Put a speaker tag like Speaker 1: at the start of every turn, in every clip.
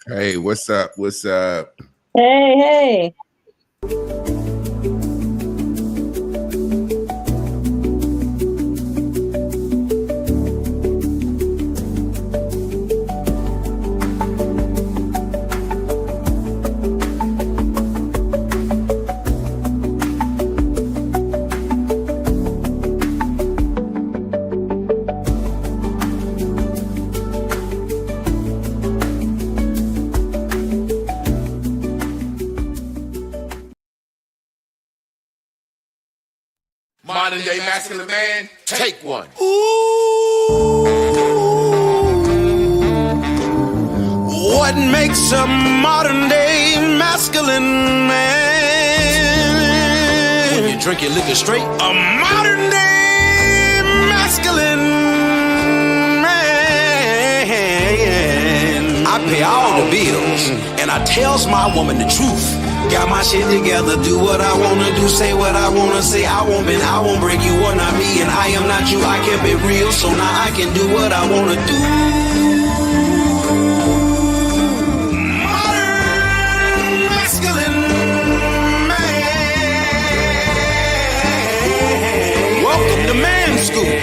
Speaker 1: Hey, what's up? What's up?
Speaker 2: Hey, hey.
Speaker 3: Modern day masculine man, take one.
Speaker 4: What makes a modern day masculine man? When you drink your liquor straight, a modern day masculine man. I pay all the bills and I tells my woman the truth. Got my shit together, do what I wanna do, say what I wanna say. I won't break you, or not me, and I am not you. I kept it real, so now I can do what I wanna do. Modern masculine man. Welcome to Man School.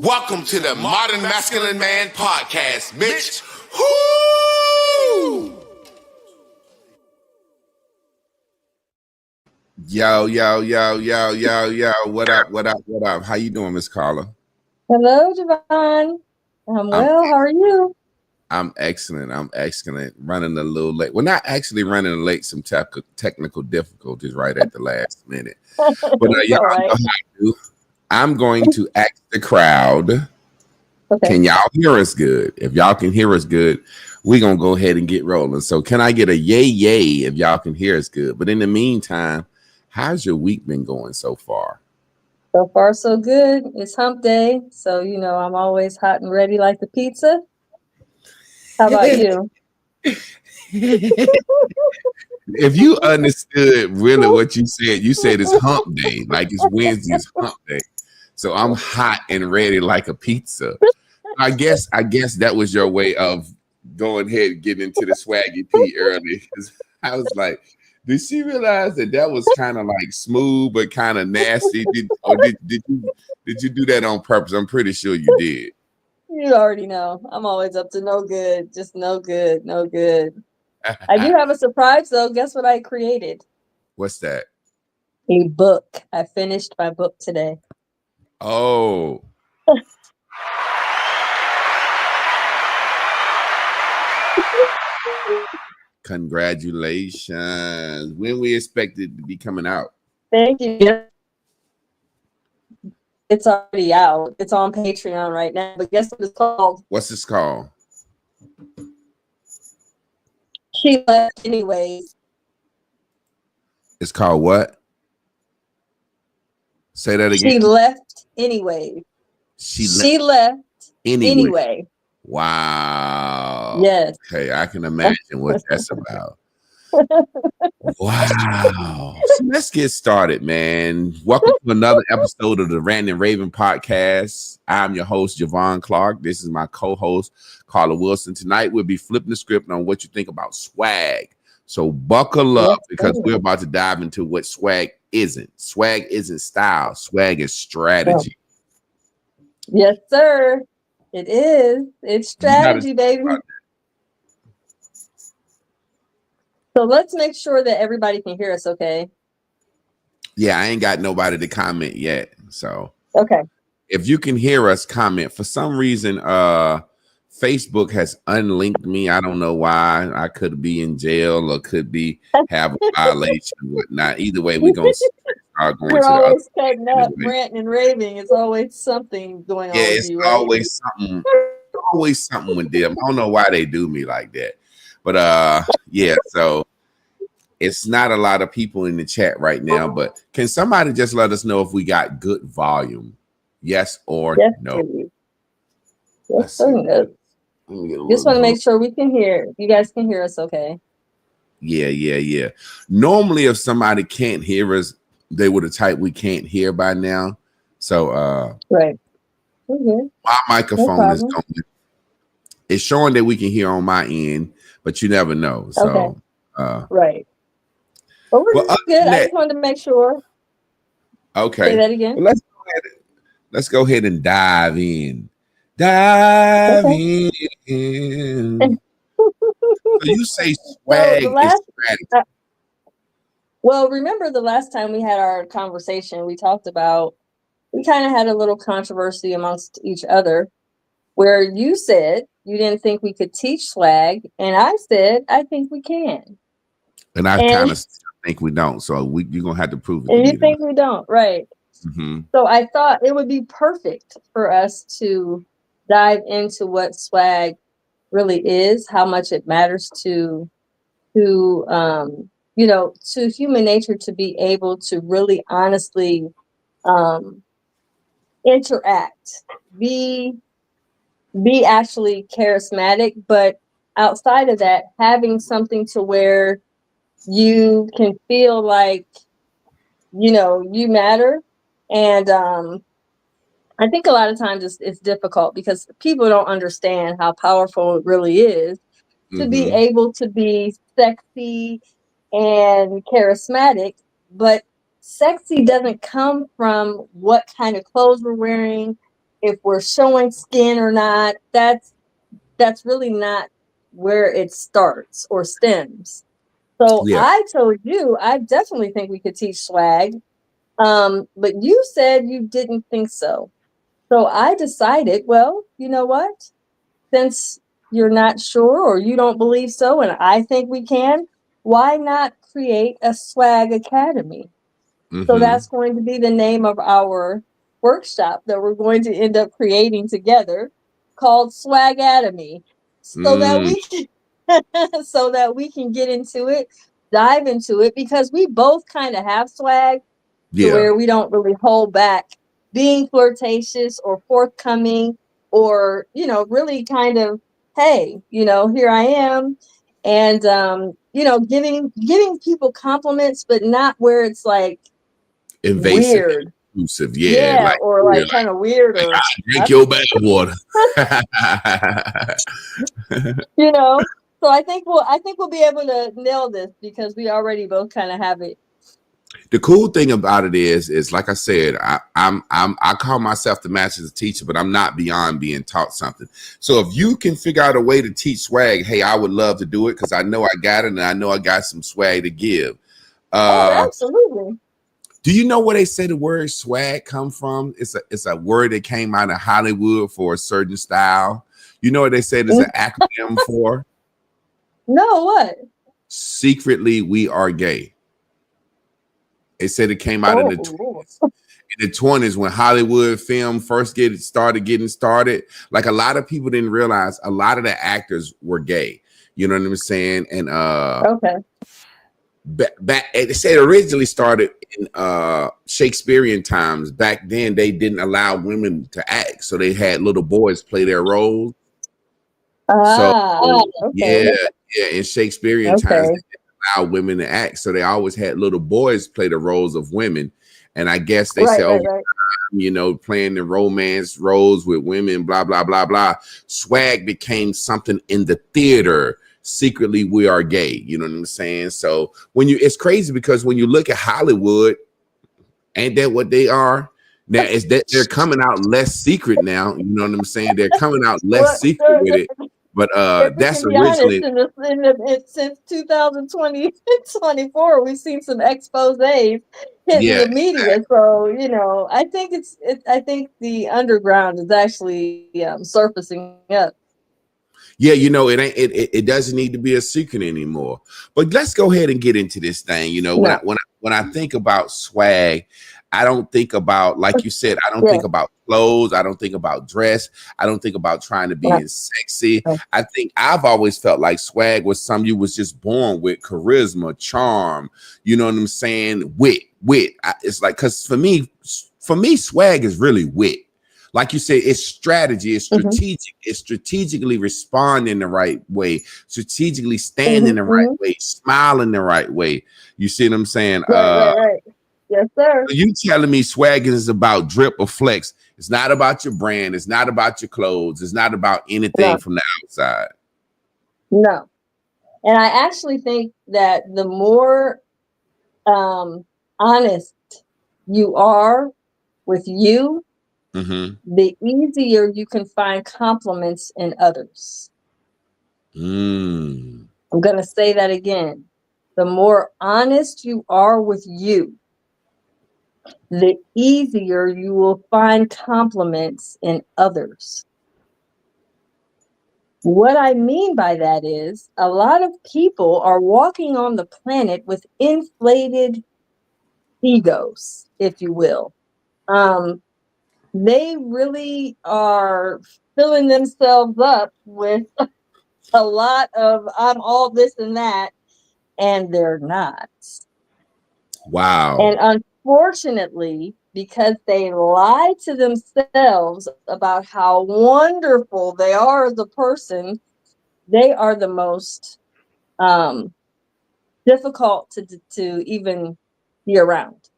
Speaker 3: Welcome to the Modern Masculine Man Podcast, Mitch.
Speaker 1: Yo. What up? How you doing, Miss Carla?
Speaker 2: Hello, Javon. I'm well. How are you?
Speaker 1: I'm excellent. Running a little late. Well, not actually running late. Some technical difficulties right at the last minute. But y'all know how I do. I'm going to ask the crowd. Okay. Can y'all hear us good? If y'all can hear us good, we're going to go ahead and get rolling. So can I get a yay if y'all can hear us good? But in the meantime, how's your week been going so far?
Speaker 2: So far, so good. It's hump day. So, I'm always hot and ready like the pizza. How about you?
Speaker 1: If you understood really what you said it's hump day. Like it's Wednesday, it's hump day. So I'm hot and ready like a pizza. I guess that was your way of going ahead and getting into the swaggy P early. I was like, did she realize that was kind of like smooth but kind of nasty? Did you do that on purpose? I'm pretty sure you did.
Speaker 2: You already know. I'm always up to no good. Just no good. I do have a surprise though. Guess what I created?
Speaker 1: What's that?
Speaker 2: A book. I finished my book today.
Speaker 1: Oh. Congratulations. When we expect it to be coming out?
Speaker 2: Thank you. It's already out. It's on Patreon right now. But guess what it's called?
Speaker 1: What's this called?
Speaker 2: She Left Anyways.
Speaker 1: It's called what? Say that again.
Speaker 2: She Left Anyway. She left anyway.
Speaker 1: Wow.
Speaker 2: Yes.
Speaker 1: Okay, I can imagine what that's about. Wow. So let's get started, man. Welcome to another episode of the Ranting and Raving podcast. I'm your host, Javon Clark. This is my co-host, Carla Wilson. Tonight, we'll be flipping the script on what you think about swag. So buckle up because we're about to dive into what swag isn't. Swag isn't style. Swag is strategy.
Speaker 2: Yes, sir. It is. It's strategy, baby. So let's make sure that everybody can hear us, okay?
Speaker 1: Yeah, I ain't got nobody to comment yet. So
Speaker 2: okay.
Speaker 1: If you can hear us, comment. For some reason, Facebook has unlinked me. I don't know why. I could be in jail or could be have a violation or whatnot. Either way, we're gonna start going.
Speaker 2: We're always cutting up, ranting and raving. It's always something going on.
Speaker 1: Yeah, it's you, right? Always something. Always something with them. I don't know why they do me like that. But yeah, so it's not a lot of people in the chat right now. But can somebody just let us know if we got good volume? Yes or no?
Speaker 2: Yes or no. Just want to make sure we can hear. You guys can hear us, okay?
Speaker 1: Yeah. Normally, if somebody can't hear us, they would have typed "we can't hear" by now. So
Speaker 2: right.
Speaker 1: My microphone is going. It's showing that we can hear on my end, but you never know. So,
Speaker 2: right. But we're
Speaker 1: well,
Speaker 2: good. I just wanted to make sure.
Speaker 1: Okay.
Speaker 2: Say that again.
Speaker 1: Well, let's go ahead and dive in. Dive in. So you say swag is strategy.
Speaker 2: Well, remember the last time we had our conversation, we talked about, we kind of had a little controversy amongst each other where you said you didn't think we could teach swag, and I said I think we can.
Speaker 1: And I kind of think we don't. So you're going to have to prove it.
Speaker 2: And you think we don't, right?
Speaker 1: Mm-hmm.
Speaker 2: So I thought it would be perfect for us to dive into what swag really is, how much it matters to to human nature, to be able to really honestly interact, be actually charismatic, but outside of that, having something to where you can feel like, you matter. And I think a lot of times it's difficult because people don't understand how powerful it really is to be able to be sexy and charismatic, but sexy doesn't come from what kind of clothes we're wearing, if we're showing skin or not. That's really not where it starts or stems. So I told you, I definitely think we could teach swag. But you said you didn't think so. So I decided, well, you know what? Since you're not sure or you don't believe so, and I think we can, why not create a swag academy? So that's going to be the name of our workshop that we're going to end up creating together, called Swagademy, so that we can so that we can get into it, dive into it, because we both kind of have swag to where we don't really hold back being flirtatious or forthcoming, or really kind of, hey, here I am, and giving people compliments, but not where it's like
Speaker 1: invasive,
Speaker 2: weird,
Speaker 1: intrusive,
Speaker 2: like, or like kind of weird, or
Speaker 1: drink your bad water.
Speaker 2: So I think we'll be able to nail this because we already both kind of have it.
Speaker 1: The cool thing about it is like I said, I call myself the master's teacher, but I'm not beyond being taught something. So if you can figure out a way to teach swag, hey, I would love to do it, because I know I got it, and I know I got some swag to give.
Speaker 2: Absolutely.
Speaker 1: Do you know where they say the word swag come from? It's a word that came out of Hollywood for a certain style. You know what they say there's an acronym for?
Speaker 2: No, what?
Speaker 1: Secretly, we are gay. They said it came out in the 20s. In the 20s, when Hollywood film first getting started, like, a lot of people didn't realize a lot of the actors were gay. You know what I'm saying? And back they said originally started in Shakespearean times. Back then, they didn't allow women to act, so they had little boys play their roles. In Shakespearean times, they didn't allow women to act, so they always had little boys play the roles of women. And I guess they said, playing the romance roles with women, blah blah blah blah. Swag became something in the theater. Secretly, we are gay. You know what I'm saying? So it's crazy, because when you look at Hollywood, ain't that what they are? Now is that they're coming out less secret now. You know what I'm saying? They're coming out less secret with it. But that's originally
Speaker 2: since 2020, 24, we've seen some exposés hitting the media. So I think I think the underground is actually surfacing up.
Speaker 1: Yeah, it doesn't need to be a secret anymore. But let's go ahead and get into this thing. When I think about swag, I don't think about, like you said, I don't think about clothes. I don't think about dress. I don't think about trying to be sexy. I think I've always felt like swag was something you was just born with: charisma, charm. You know what I'm saying? Wit. It's like, because for me, swag is really wit. Like you said, it's strategy, it's strategic, it's strategically responding the right way, strategically standing the right way, smiling the right way. You see what I'm saying?
Speaker 2: Right. Yes, sir.
Speaker 1: You telling me swag is about drip or flex? It's not about your brand. It's not about your clothes. It's not about anything from the outside.
Speaker 2: No. And I actually think that the more honest you are with you, the easier you can find compliments in others. I'm going to say that again. The more honest you are with you, the easier you will find compliments in others. What I mean by that is a lot of people are walking on the planet with inflated egos, if you will. They really are filling themselves up with a lot of I'm all this and that, and they're not.
Speaker 1: Wow.
Speaker 2: And unfortunately, because they lie to themselves about how wonderful they are as a person, they are the most difficult to even be around.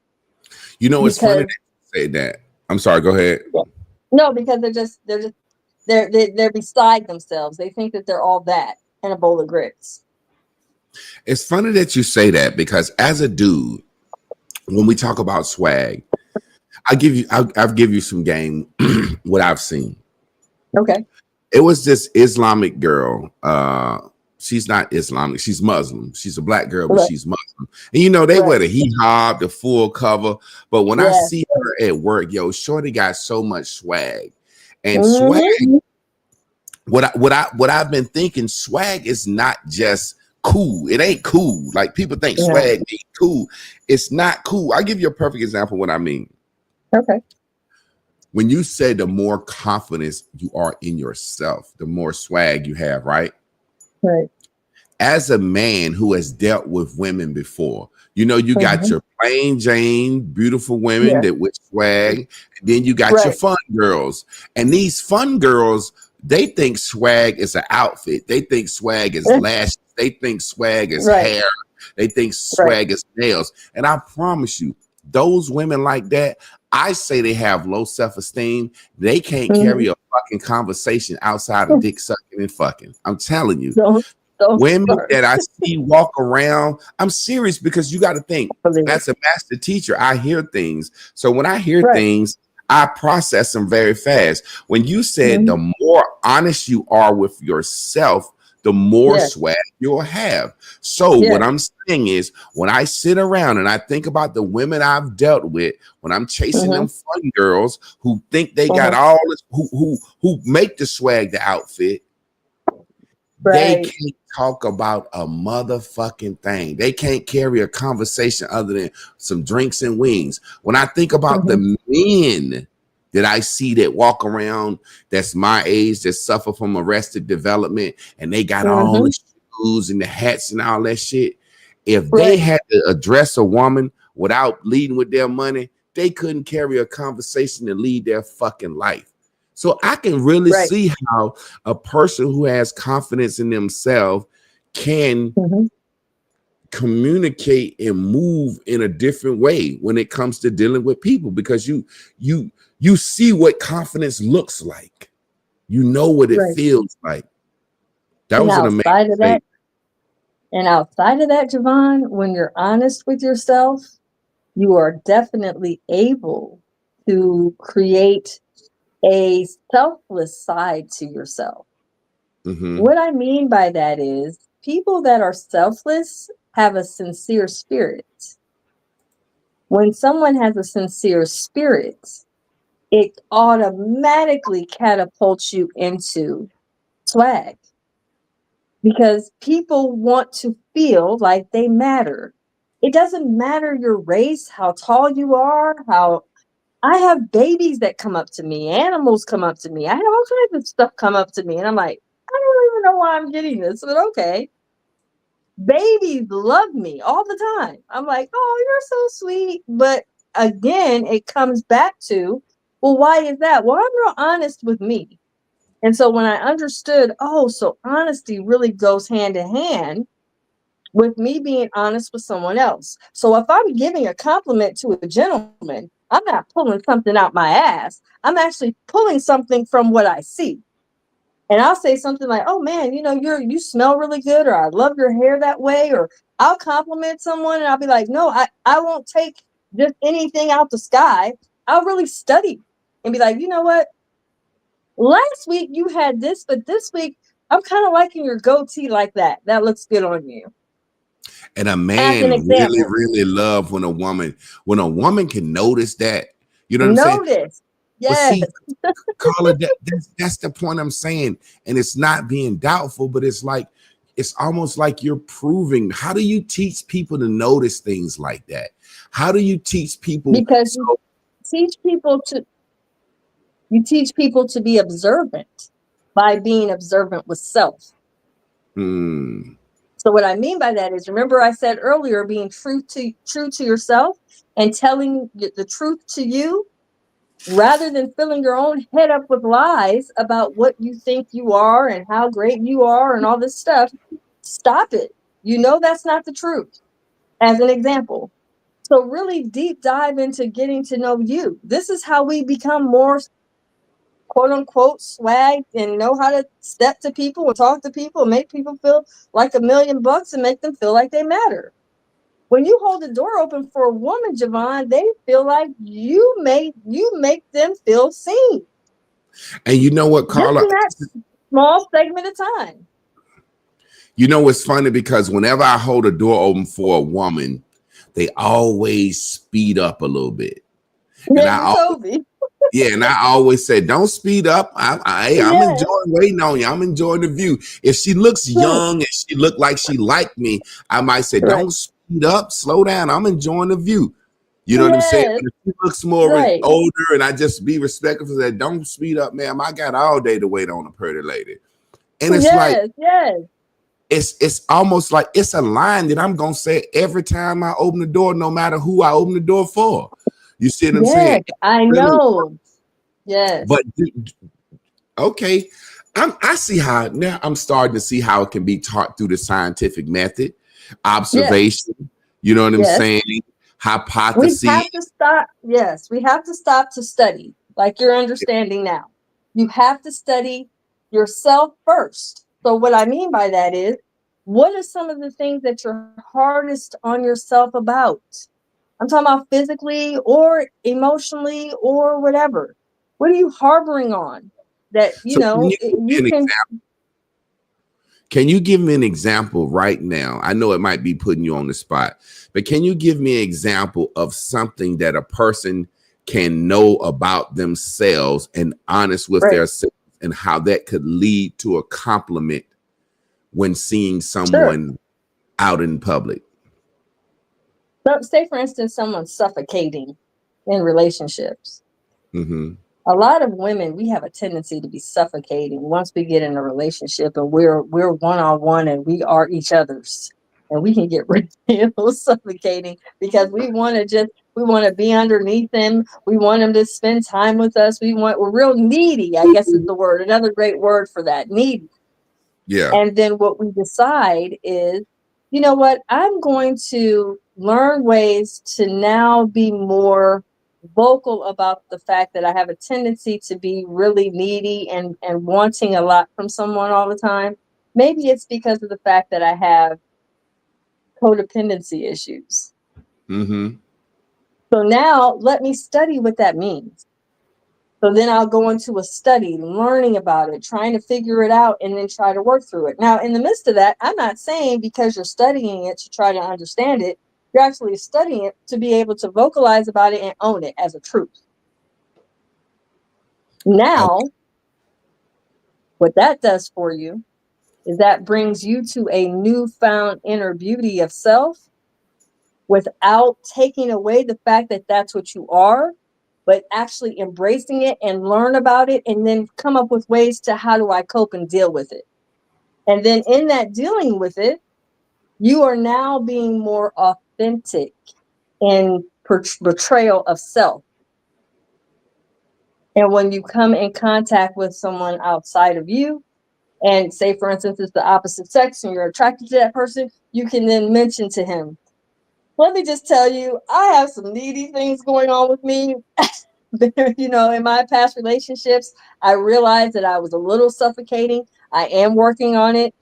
Speaker 1: You know, it's funny that you say that. I'm sorry, go ahead.
Speaker 2: No, because they're beside themselves. They think that they're all that and a bowl of grits.
Speaker 1: It's funny that you say that because as a dude, when we talk about swag, I'll give you some game what I've seen.
Speaker 2: Okay.
Speaker 1: It was this Islamic girl. She's not Islamic, she's Muslim. She's a black girl, but she's Muslim. And you know, they wear the hijab, the full cover. But when I see her at work, yo, shorty got so much swag. And swag, what I've been thinking, swag is not just cool. It ain't cool. Like people think swag ain't cool. It's not cool. I'll give you a perfect example of what I mean.
Speaker 2: Okay.
Speaker 1: When you say the more confidence you are in yourself, the more swag you have, right?
Speaker 2: Right.
Speaker 1: As a man who has dealt with women before, you know, you got your plain Jane, beautiful women that with swag, and then you got your fun girls. And these fun girls, they think swag is an outfit. They think swag is lashes. They think swag is hair. They think swag is nails. And I promise you, those women like that, I say they have low self-esteem. They can't carry a fucking conversation outside of dick sucking and fucking. I'm telling you. Women that I see walk around, I'm serious, because you got to think, as a master teacher, I hear things. So when I hear things, I process them very fast. When you said the more honest you are with yourself, the more swag you'll have. So what I'm saying is, when I sit around and I think about the women I've dealt with, when I'm chasing them fun girls who think they got all this, who make the swag the outfit, they can't talk about a motherfucking thing. They can't carry a conversation other than some drinks and wings. When I think about the men that I see that walk around, that's my age, that suffer from arrested development, and they got all the shoes and the hats and all that shit. If they had to address a woman without leading with their money, they couldn't carry a conversation to lead their fucking life. So I can really see how a person who has confidence in themselves can communicate and move in a different way when it comes to dealing with people, because you see what confidence looks like. You know what it feels like. That was an amazing thing.
Speaker 2: And outside of that, Javon, when you're honest with yourself, you are definitely able to create a selfless side to yourself. What I mean by that is people that are selfless have a sincere spirit. When someone has a sincere spirit, it automatically catapults you into swag, because people want to feel like they matter. It doesn't matter your race, how tall you are, how I have babies that come up to me, animals come up to me. I have all kinds of stuff come up to me. And I'm like, I don't even know why I'm getting this, but okay. Babies love me all the time. I'm like, oh, you're so sweet. But again, it comes back to, well, why is that? Well, I'm real honest with me. And so when I understood, oh, so honesty really goes hand in hand with me being honest with someone else. So if I'm giving a compliment to a gentleman, I'm not pulling something out my ass. I'm actually pulling something from what I see. And I'll say something like, "Oh man, you smell really good," or "I love your hair that way," or I'll compliment someone and I'll be like, "No, I won't take just anything out the sky. I'll really study and be like, you know what? Last week you had this, but this week I'm kind of liking your goatee like that. That looks good on you."
Speaker 1: And a
Speaker 2: As an
Speaker 1: man really,
Speaker 2: example,
Speaker 1: really love when a woman can notice that. You know what I'm saying?
Speaker 2: notice.
Speaker 1: But
Speaker 2: Yes,
Speaker 1: see, Carla, that's the point I'm saying. And it's not being doubtful, but it's like, it's almost like you're proving. How do you teach people to notice things like that? How do you teach people?
Speaker 2: because
Speaker 1: So,
Speaker 2: teach people to you teach people to be observant by being observant with self.
Speaker 1: hmm,
Speaker 2: So what I mean by that is, remember I said earlier, being true to yourself and telling the truth to you rather than filling your own head up with lies about what you think you are and how great you are and all this stuff. Stop it. That's not the truth. As an example. So really deep dive into getting to know you. This is how we become more quote unquote swag and know how to step to people and talk to people and make people feel like $1,000,000 and make them feel like they matter. When you hold the door open for a woman, Javon, they feel like you make them feel seen.
Speaker 1: and you know what,
Speaker 2: Just
Speaker 1: Carla?
Speaker 2: in that small segment of time.
Speaker 1: You know it's funny because whenever I hold a door open for a woman, they always speed up a little bit. And
Speaker 2: Yeah, you told me.
Speaker 1: and I always say, don't speed up. I'm
Speaker 2: Yes,
Speaker 1: enjoying waiting on you. I'm enjoying the view. If she looks
Speaker 2: right,
Speaker 1: young and she looked like she liked me, I might say,
Speaker 2: right.
Speaker 1: don't speed up, slow down. I'm enjoying the view. You know what I'm saying?
Speaker 2: Yes,
Speaker 1: But if she looks more
Speaker 2: right.
Speaker 1: older and I just be respectful for that, don't speed up, ma'am. I got all day to wait on a pretty lady. And it's like,
Speaker 2: Yes, yes,
Speaker 1: it's almost like it's a line that I'm gonna say every time I open the door, no matter who I open the door for. You see what I'm saying?
Speaker 2: yes. I
Speaker 1: Really,
Speaker 2: know. Yes,
Speaker 1: but okay, I see how now I'm starting to see how it can be taught through the scientific method,
Speaker 2: yes,
Speaker 1: observation. You know what I'm
Speaker 2: yes.
Speaker 1: saying?
Speaker 2: We
Speaker 1: Hypothesis.
Speaker 2: have to stop. Yes, we have to stop to study, like you're understanding now. You have to study yourself first. So, what I mean by that is, what are some of the things that you're hardest on yourself about? I'm talking about physically or emotionally or whatever. What are you harboring on that,
Speaker 1: So
Speaker 2: you can?
Speaker 1: can you give me an example right now? I know it might be putting you on the spot, but can you give me an example of something that a person can know about themselves and honest with
Speaker 2: Right.
Speaker 1: themselves and how that could lead to a compliment when seeing
Speaker 2: Sure.
Speaker 1: someone out in public?
Speaker 2: So, say, for instance, someone's suffocating in relationships.
Speaker 1: Mm-hmm.
Speaker 2: A lot of women, we have a tendency to be suffocating once we get in a relationship and we're one on one and we are each other's, and we can get real suffocating because we want to be underneath them. We want them to spend time with us. We're real needy, I guess is the word. Another great word for that, needy.
Speaker 1: Yeah.
Speaker 2: And then what we decide is, you know what, I'm going to learn ways to now be more vocal about the fact that I have a tendency to be really needy and wanting a lot from someone all the time. Maybe it's because of the fact that I have codependency issues.
Speaker 1: Mm-hmm.
Speaker 2: So now let me study what that means. So then I'll go into a study, learning about it, trying to figure it out, and then try to work through it. Now, in the midst of that, I'm not saying because you're studying it to try to understand it, you're actually studying it to be able to vocalize about it and own it as a truth.
Speaker 1: Okay.
Speaker 2: Now, what that does for you is that brings you to a newfound inner beauty of self without taking away the fact that that's what you are, but actually embracing it and learn about it and then come up with ways to how do I cope and deal with it. And then in that dealing with it, you are now being more authentic in portrayal of self. And when you come in contact with someone outside of you, and say, for instance, it's the opposite sex and you're attracted to that person, you can then mention to him, let me just tell you, I have some needy things going on with me. In my past relationships, I realized that I was a little suffocating. I am working on it,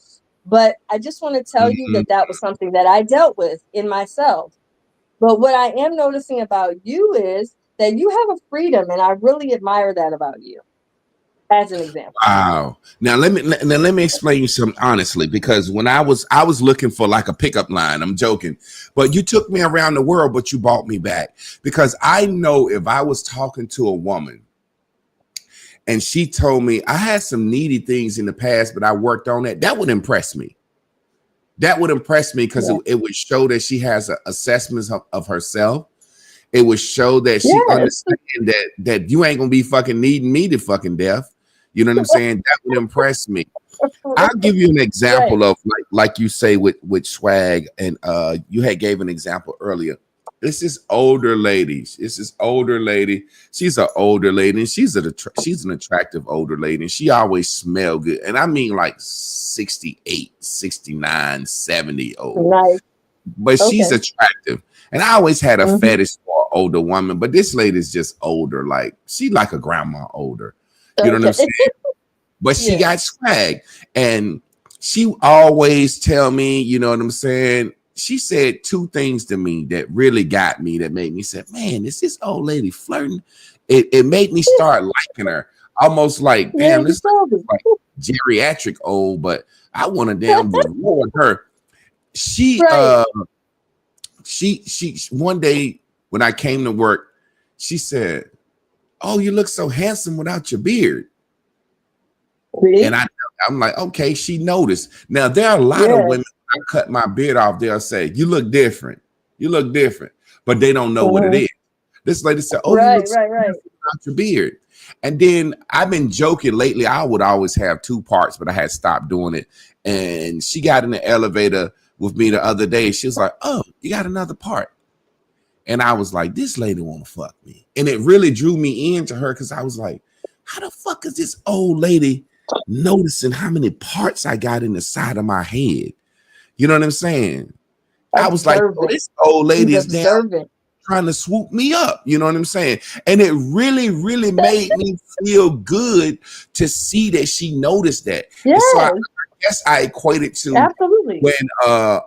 Speaker 2: but I just want to tell you
Speaker 1: Mhm.
Speaker 2: that that was something that I dealt with in myself. But what I am noticing about you is that you have a freedom, and I really admire that about you, as an example.
Speaker 1: Wow. Now let me explain you something honestly, because when I was looking for like a pickup line. I'm joking, but you took me around the world, but you brought me back because I know if I was talking to a woman and she told me I had some needy things in the past, but I worked on it, that would impress me. That would impress me because
Speaker 2: Yeah.
Speaker 1: it would show that she has assessments of herself. It would show that she
Speaker 2: Yes.
Speaker 1: understands that you ain't gonna be fucking needing me to fucking death. You know what I'm saying? That would impress me. I'll give you an
Speaker 2: Right.
Speaker 1: example of like you say with swag, and you had gave an example earlier. It's this older lady. It's this older lady. She's an older lady, and she's an attractive older lady, and she always smell good. And I mean like 68, 69, 70 old.
Speaker 2: Nice.
Speaker 1: But she's
Speaker 2: Okay.
Speaker 1: attractive. And I always had a
Speaker 2: Hmm.
Speaker 1: fetish for an older woman, but this lady's just older, like she like a grandma older. You know what I'm
Speaker 2: Okay.
Speaker 1: saying? But she
Speaker 2: Yeah.
Speaker 1: got swag, and she always tell me, you know what I'm saying? She said two things to me that really got me, that made me say, man, is this old lady flirting? It made me start liking her, almost like,
Speaker 2: Yeah,
Speaker 1: damn,
Speaker 2: you
Speaker 1: this
Speaker 2: told me.
Speaker 1: like geriatric old, but I want to damn reward her. She
Speaker 2: Right.
Speaker 1: she one day when I came to work, she said, oh, you look so handsome without your beard. And
Speaker 2: See?
Speaker 1: I'm like, okay, she noticed. Now there are a lot of women,
Speaker 2: Yes.
Speaker 1: when I cut my beard off, they'll say, you look different. You look different. But they don't know what it
Speaker 2: Hmm.
Speaker 1: is. This lady said, oh, you
Speaker 2: Right,
Speaker 1: look so
Speaker 2: right, right.
Speaker 1: handsome without your beard. And then I've been joking lately. I would always have two parts, but I had stopped doing it. And she got in the elevator with me the other day. She was like, oh, you got another part. And I was like, this lady want to fuck me. And it really drew me into her because I was like, how the fuck is this old lady noticing how many parts I got in the side of my head? You know what I'm saying? I was like, oh,
Speaker 2: Observant.
Speaker 1: this old
Speaker 2: She's
Speaker 1: lady is damn
Speaker 2: observant.
Speaker 1: trying to swoop me up. You know what I'm saying? And it really, really made me feel good to see that she noticed that. And so I
Speaker 2: Yes,
Speaker 1: guess I equate it to
Speaker 2: absolutely.
Speaker 1: when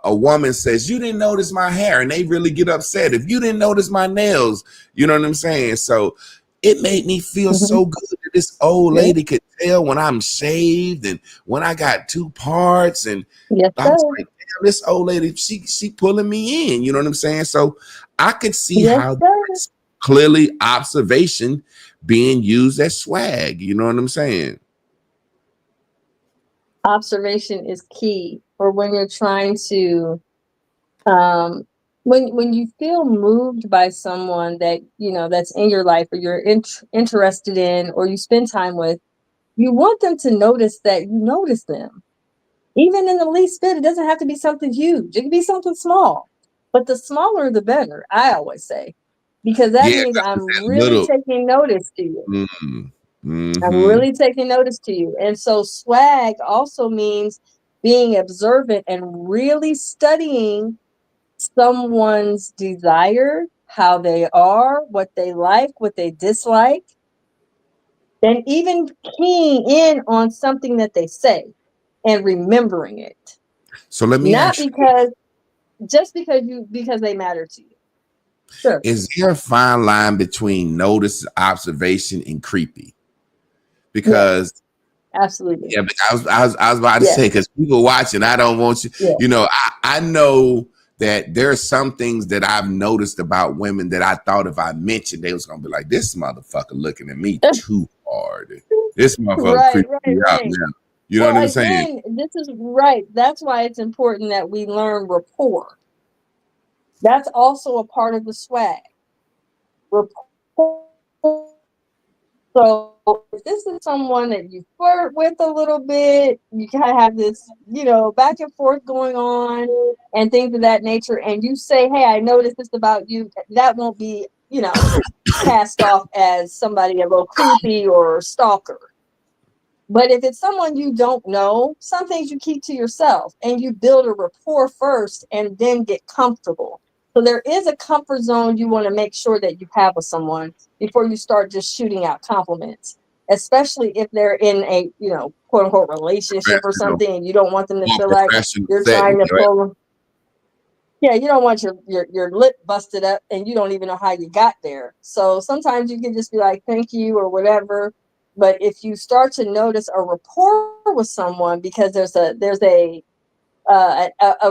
Speaker 1: a woman says, you didn't notice my hair, and they really get upset. If you didn't notice my nails, you know what I'm saying? So it made me feel
Speaker 2: Hmm.
Speaker 1: so good that this old
Speaker 2: Yeah.
Speaker 1: lady could tell when I'm shaved and when I got two parts. And
Speaker 2: Yes,
Speaker 1: I was
Speaker 2: sir.
Speaker 1: like, damn, this old lady, she pulling me in. You know what I'm saying? So I could see
Speaker 2: Yes,
Speaker 1: how
Speaker 2: sir.
Speaker 1: that's clearly observation being used as swag. You know what I'm saying?
Speaker 2: Observation is key for when you're trying to um when you feel moved by someone that that's in your life, or you're interested in, or you spend time with. You want them to notice that you notice them, even in the least bit. It doesn't have to be something huge. It can be something small, but the smaller the better, I always say, because that
Speaker 1: Yeah,
Speaker 2: means
Speaker 1: that's
Speaker 2: I'm
Speaker 1: that
Speaker 2: really
Speaker 1: little.
Speaker 2: taking notice to you.
Speaker 1: Mm,
Speaker 2: I'm
Speaker 1: mm-hmm.
Speaker 2: really taking notice to you. And so swag also means being observant and really studying someone's desire, how they are, what they like, what they dislike, and even keying in on something that they say and remembering it.
Speaker 1: So let me
Speaker 2: Not
Speaker 1: ask you,
Speaker 2: because just because they matter to you. Sure.
Speaker 1: is there a fine line between notice, observation, and creepy?
Speaker 2: Yes,
Speaker 1: Because
Speaker 2: absolutely.
Speaker 1: yeah, but I was about to
Speaker 2: Yes.
Speaker 1: say, because people watching, I don't want you.
Speaker 2: Yeah.
Speaker 1: You know, I know that there are some things that I've noticed about women that I thought if I mentioned, they was gonna be like, this motherfucker looking at me too hard. This motherfucker
Speaker 2: Right,
Speaker 1: creeping
Speaker 2: right,
Speaker 1: me out
Speaker 2: right.
Speaker 1: now. You know what
Speaker 2: Well,
Speaker 1: I'm saying?
Speaker 2: again, this is right. That's why it's important that we learn rapport. That's also a part of the swag. Rapport. So if this is someone that you flirt with a little bit, you kind of have this, back and forth going on and things of that nature, and you say, "Hey, I noticed this about you," that won't be, cast off as somebody a little creepy or stalker. But if it's someone you don't know, some things you keep to yourself and you build a rapport first and then get comfortable. So there is a comfort zone you want to make sure that you have with someone before you start just shooting out compliments, especially if they're in a, quote unquote relationship or
Speaker 1: Professional,
Speaker 2: something, and you don't want them to
Speaker 1: more
Speaker 2: feel like
Speaker 1: professional
Speaker 2: you're
Speaker 1: setting,
Speaker 2: trying to
Speaker 1: right?
Speaker 2: pull them. Yeah, you don't want your lip busted up and you don't even know how you got there. So sometimes you can just be like, thank you or whatever. But if you start to notice a rapport with someone because there's a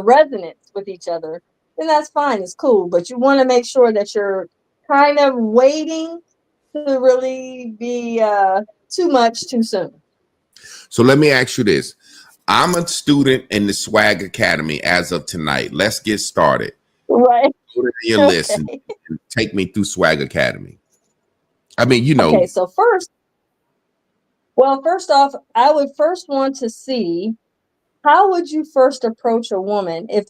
Speaker 2: resonance with each other, then that's fine. It's cool. But you want to make sure that you're kind of waiting to really be too much too soon.
Speaker 1: So let me ask you this. I'm a student in the Swag Academy as of tonight. Let's get started.
Speaker 2: Right.
Speaker 1: Put it in your list and take me through Swag Academy. I mean,
Speaker 2: Okay, so first off, I would first want to see, how would you first approach a woman if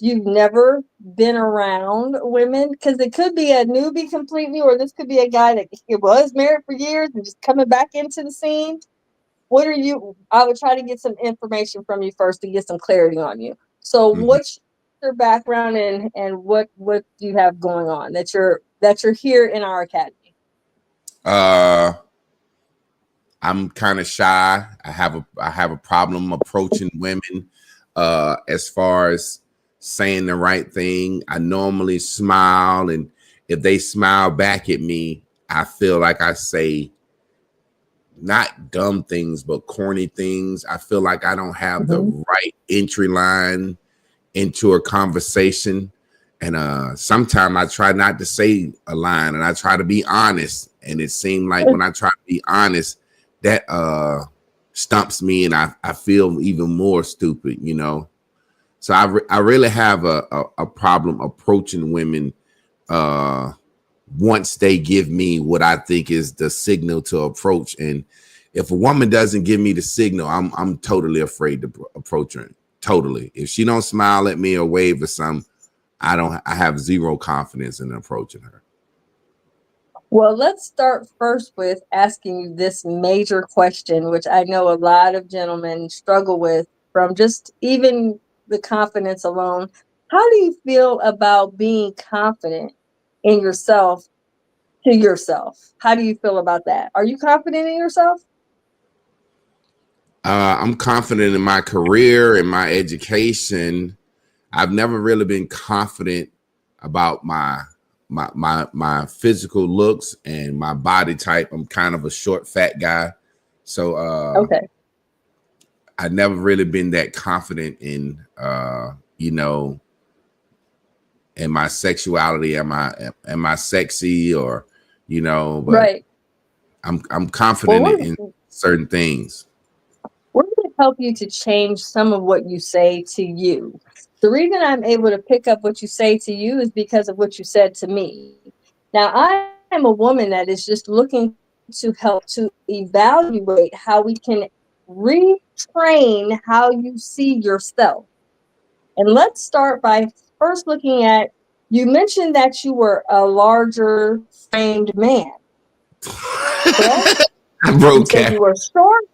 Speaker 2: you've never been around women? Because it could be a newbie completely, or this could be a guy that was married for years and just coming back into the scene. I would try to get some information from you first to get some clarity on you. So what's your background and what do you have going on that you're here in our academy?
Speaker 1: I'm kind of shy. I have a problem approaching women as far as saying the right thing. I normally smile, and if they smile back at me, I feel like I say not dumb things, but corny things. I feel like I don't have the right entry line into a conversation. And sometimes I try not to say a line, and I try to be honest. And it seemed like when I try to be honest, that stumps me, and I feel even more stupid, So I really have a problem approaching women once they give me what I think is the signal to approach. And if a woman doesn't give me the signal, I'm totally afraid to approach her. Totally. If she don't smile at me or wave or something, I have zero confidence in approaching her.
Speaker 2: Well, let's start first with asking you this major question, which I know a lot of gentlemen struggle with from just even the confidence alone. How do you feel about being confident in yourself to yourself? How do you feel about that? Are you confident in yourself?
Speaker 1: I'm confident in my career and my education. I've never really been confident about my physical looks and my body type. I'm kind of a short, fat guy, so
Speaker 2: Okay.
Speaker 1: I've never really been that confident in in my sexuality. Am I sexy, or but
Speaker 2: Right.
Speaker 1: I'm confident
Speaker 2: Well,
Speaker 1: in certain things.
Speaker 2: we're going to help you to change some of what you say to you. The reason I'm able to pick up what you say to you is because of what you said to me. Now, I am a woman that is just looking to help to evaluate how we can retrain how you see yourself. And let's start by first looking at, you mentioned that you were a larger framed man, correct? You
Speaker 1: Broke
Speaker 2: said
Speaker 1: cat.
Speaker 2: you were short.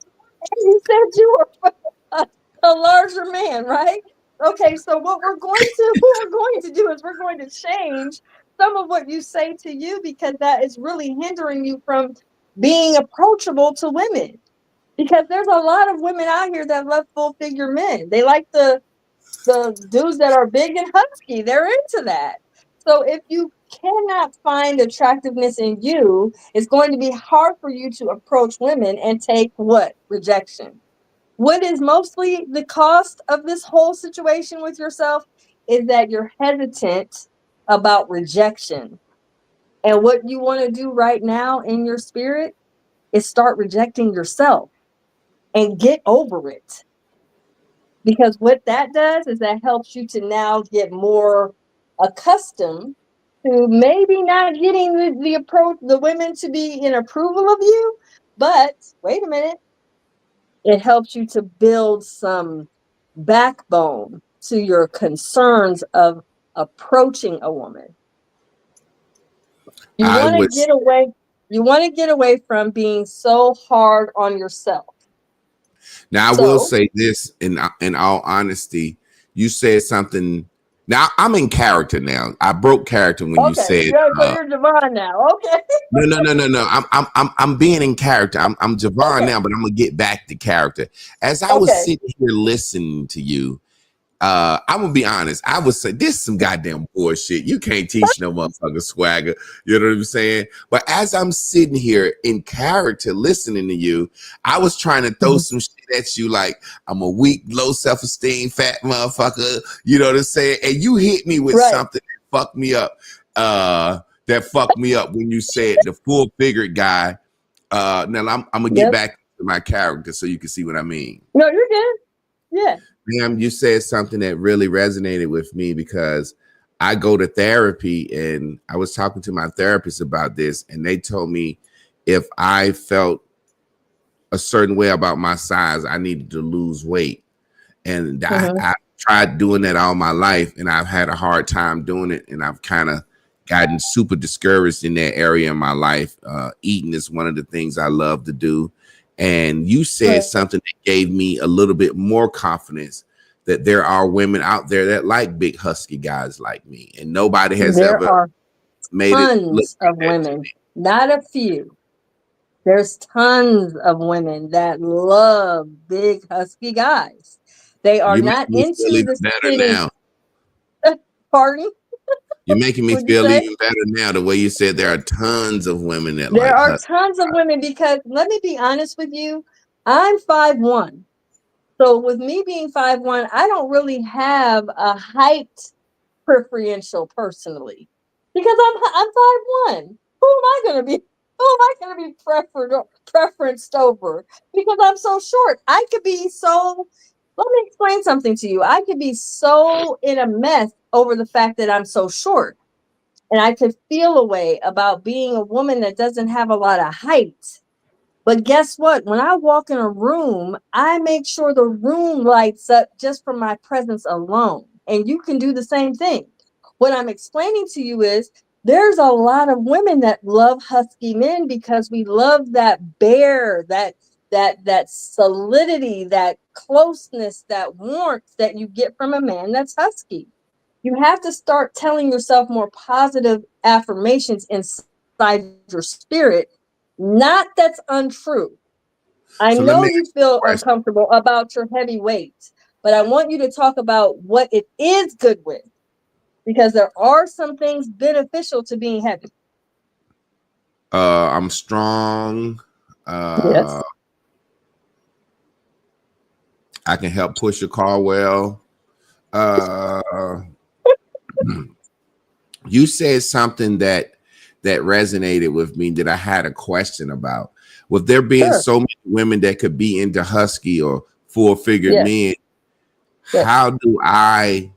Speaker 2: You said you were a larger man, right? Okay, so what we're going to do is we're going to change some of what you say to you, because that is really hindering you from being approachable to women. Because there's a lot of women out here that love full figure men. They like the dudes that are big and husky. They're into that. So if you cannot find attractiveness in you, it's going to be hard for you to approach women and take what? Rejection. What is mostly the cost of this whole situation with yourself is that you're hesitant about rejection. And what you want to do right now in your spirit is start rejecting yourself and get over it. Because what that does is that helps you to now get more accustomed to maybe not getting the approach, the women to be in approval of you. But wait a minute, it helps you to build some backbone to your concerns of approaching a woman. You
Speaker 1: I
Speaker 2: want to
Speaker 1: was
Speaker 2: get away. You want to get away from being so hard on yourself.
Speaker 1: Now I will
Speaker 2: So,
Speaker 1: say this in all honesty. You said something Now I'm in character now. I broke character when you
Speaker 2: Okay,
Speaker 1: said
Speaker 2: so you're Devon now. Okay.
Speaker 1: no. I'm being in character. I'm Javon
Speaker 2: Okay.
Speaker 1: now, but I'm gonna get back to character. As I was
Speaker 2: Okay.
Speaker 1: sitting here listening to you, I'm gonna be honest. I would say this is some goddamn bullshit. You can't teach no motherfucker swagger. You know what I'm saying? But as I'm sitting here in character listening to you, I was trying to throw some shit at you like I'm a weak, low self-esteem, fat motherfucker. You know what I'm saying? And you hit me with something that fucked me up. That fucked me up when you said the full-figured guy. Now I'm gonna get back to my character so you can see what I mean.
Speaker 2: No, you're good. Yeah.
Speaker 1: Ma'am, you said something that really resonated with me because I go to therapy and I was talking to my therapist about this, and they told me if I felt a certain way about my size, I needed to lose weight. And I tried doing that all my life, and I've had a hard time doing it, and I've kind of gotten super discouraged in that area in my life. Eating is one of the things I love to do. And you said something that gave me a little bit more confidence that there are women out there that like big husky guys like me, and nobody has ever made it look
Speaker 2: of women, not a few. There's tons of women that love big husky guys. They are not into the
Speaker 1: better now.
Speaker 2: Pardon?
Speaker 1: You're making me feel even better now. The way you said there are tons of women that
Speaker 2: there
Speaker 1: like
Speaker 2: are
Speaker 1: husky
Speaker 2: tons of women, because let me be honest with you, I'm 5'1". So with me being 5'1", I don't really have a height preferential personally, because I'm 5'1". Who am I going to be? Who am I going to be preferenced over? Because I'm so short. I could be so. Let me explain something to you. I could be so in a mess over the fact that I'm so short, and I could feel a way about being a woman that doesn't have a lot of height. But guess what? When I walk in a room, I make sure the room lights up just from my presence alone. And you can do the same thing. What I'm explaining to you is there's a lot of women that love husky men because we love that bear, that solidity, that closeness, that warmth that you get from a man that's husky. You have to start telling yourself more positive affirmations inside your spirit. Not that's untrue. I
Speaker 1: So let
Speaker 2: know
Speaker 1: me
Speaker 2: you
Speaker 1: ask you a
Speaker 2: feel
Speaker 1: question.
Speaker 2: uncomfortable about your heavy weight, but I want you to talk about what it is good with, because there are some things beneficial to being heavy.
Speaker 1: I'm strong.
Speaker 2: Yes.
Speaker 1: I can help push a car well. You said something that resonated with me that I had a question about. With there being so many women that could be into husky or full-figured men, how do I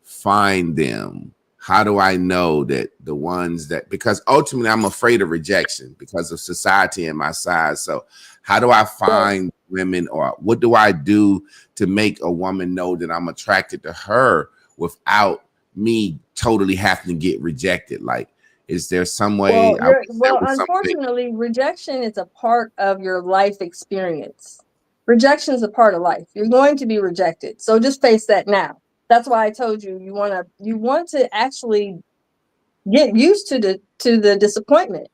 Speaker 1: find them? How do I know that the ones that, because ultimately I'm afraid of rejection because of society and my size. So how do I find women, or what do I do to make a woman know that I'm attracted to her without me totally having to get rejected? Like, is there some way?
Speaker 2: Well, unfortunately, rejection is a part of your life experience. Rejection is a part of life. You're going to be rejected. So just face that now. That's why I told you you want to actually get used to the disappointment.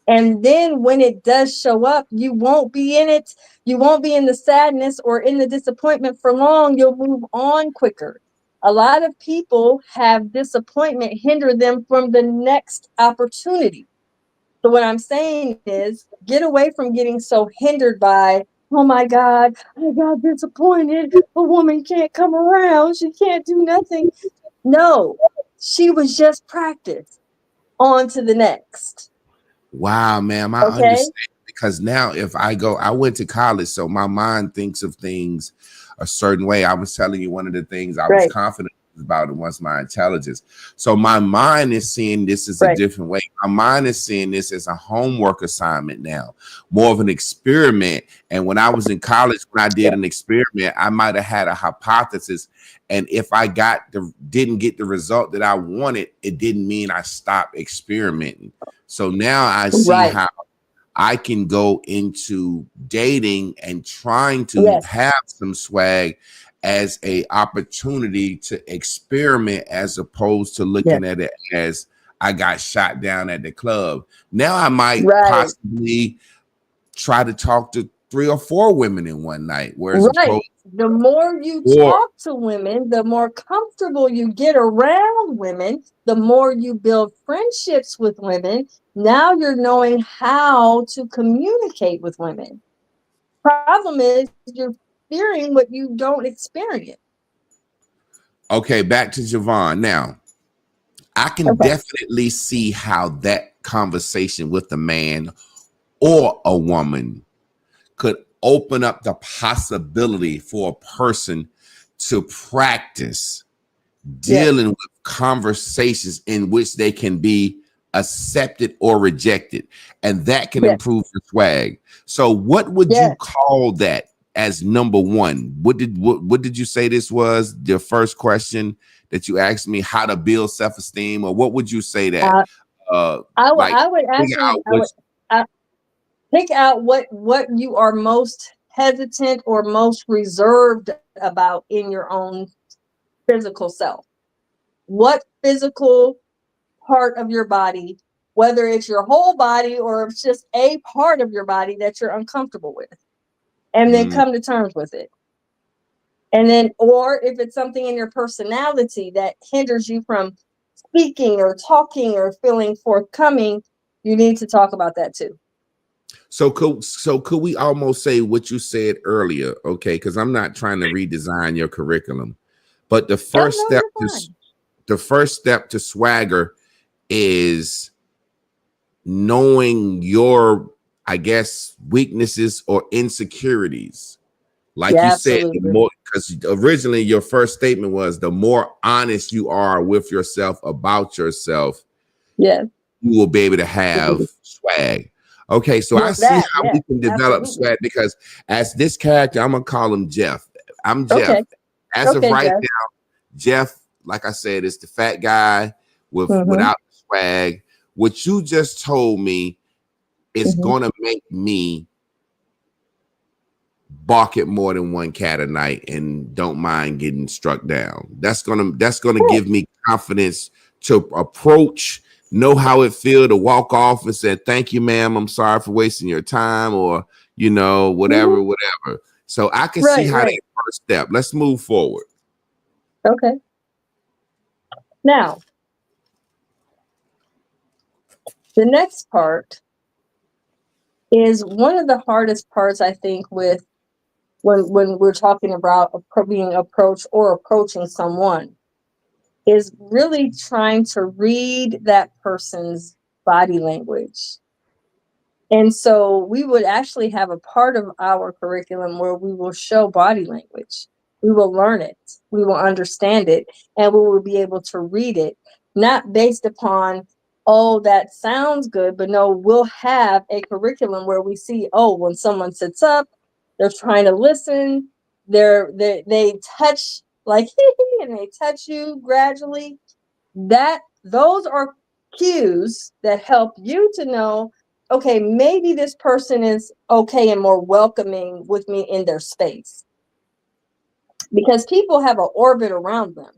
Speaker 2: And then when it does show up, you won't be in it. You won't be in the sadness or in the disappointment for long. You'll move on quicker. A lot of people have disappointment hinder them from the next opportunity. So what I'm saying is get away from getting so hindered by, oh my God, I got disappointed. A woman can't come around. She can't do nothing. No, she was just practice. On to the next.
Speaker 1: Wow, ma'am, I understand, because now if I went to college, so my mind thinks of things a certain way. I was telling you one of the things I was confident about it was my intelligence. So my mind is seeing this as a different way. My mind is seeing this as a homework assignment now, more of an experiment. And when I was in college, when I did an experiment, I might have had a hypothesis. And if I didn't get the result that I wanted, it didn't mean I stopped experimenting. So now I see how I can go into dating and trying to have some swag as a opportunity to experiment, as opposed to looking at it as I got shot down at the club. Now I might possibly try to talk to 3 or 4 women in one night. Whereas
Speaker 2: the more you talk to women, the more comfortable you get around women, the more you build friendships with women. Now you're knowing how to communicate with women. Problem is, you're fearing what you don't experience.
Speaker 1: Okay, back to Javon. Now, I can definitely see how that conversation with a man or a woman could open up the possibility for a person to practice dealing with conversations in which they can be accepted or rejected, and that can improve the swag. So what would you call that as number one? What did you say this was your first question that you asked me, how to build self-esteem, or what would you say that
Speaker 2: I would actually pick out what you are most hesitant or most reserved about in your own physical self. What physical part of your body, whether it's your whole body or it's just a part of your body that you're uncomfortable with, and then come to terms with it. And then, or if it's something in your personality that hinders you from speaking or talking or feeling forthcoming, you need to talk about that too.
Speaker 1: So could we almost say what you said earlier? Okay, because I'm not trying to redesign your curriculum, but the first step to swagger is knowing your, I guess, weaknesses or insecurities. Like you said, because originally your first statement was the more honest you are with yourself about yourself, you will be able to have swag. Okay, so I see how we can develop swag, because as this character, I'm gonna call him Jeff. I'm Jeff. As of right now, Jeff, like I said, is the fat guy without swag. What you just told me is gonna make me bark at more than one cat a night and don't mind getting struck down. That's gonna give me confidence to approach, know how it feel to walk off and say, thank you, ma'am, I'm sorry for wasting your time, or whatever. So I can see how that first step. Let's move forward.
Speaker 2: Okay. Now, the next part is one of the hardest parts, I think, with when we're talking about being approached or approaching someone, is really trying to read that person's body language. And so we would actually have a part of our curriculum where we will show body language. We will learn it, we will understand it, and we will be able to read it, not based upon, oh, that sounds good, but no, we'll have a curriculum where we see, oh, when someone sits up, they're trying to listen, they touch like and they touch you gradually. Those are cues that help you to know, okay, maybe this person is okay and more welcoming with me in their space. Because people have an orbit around them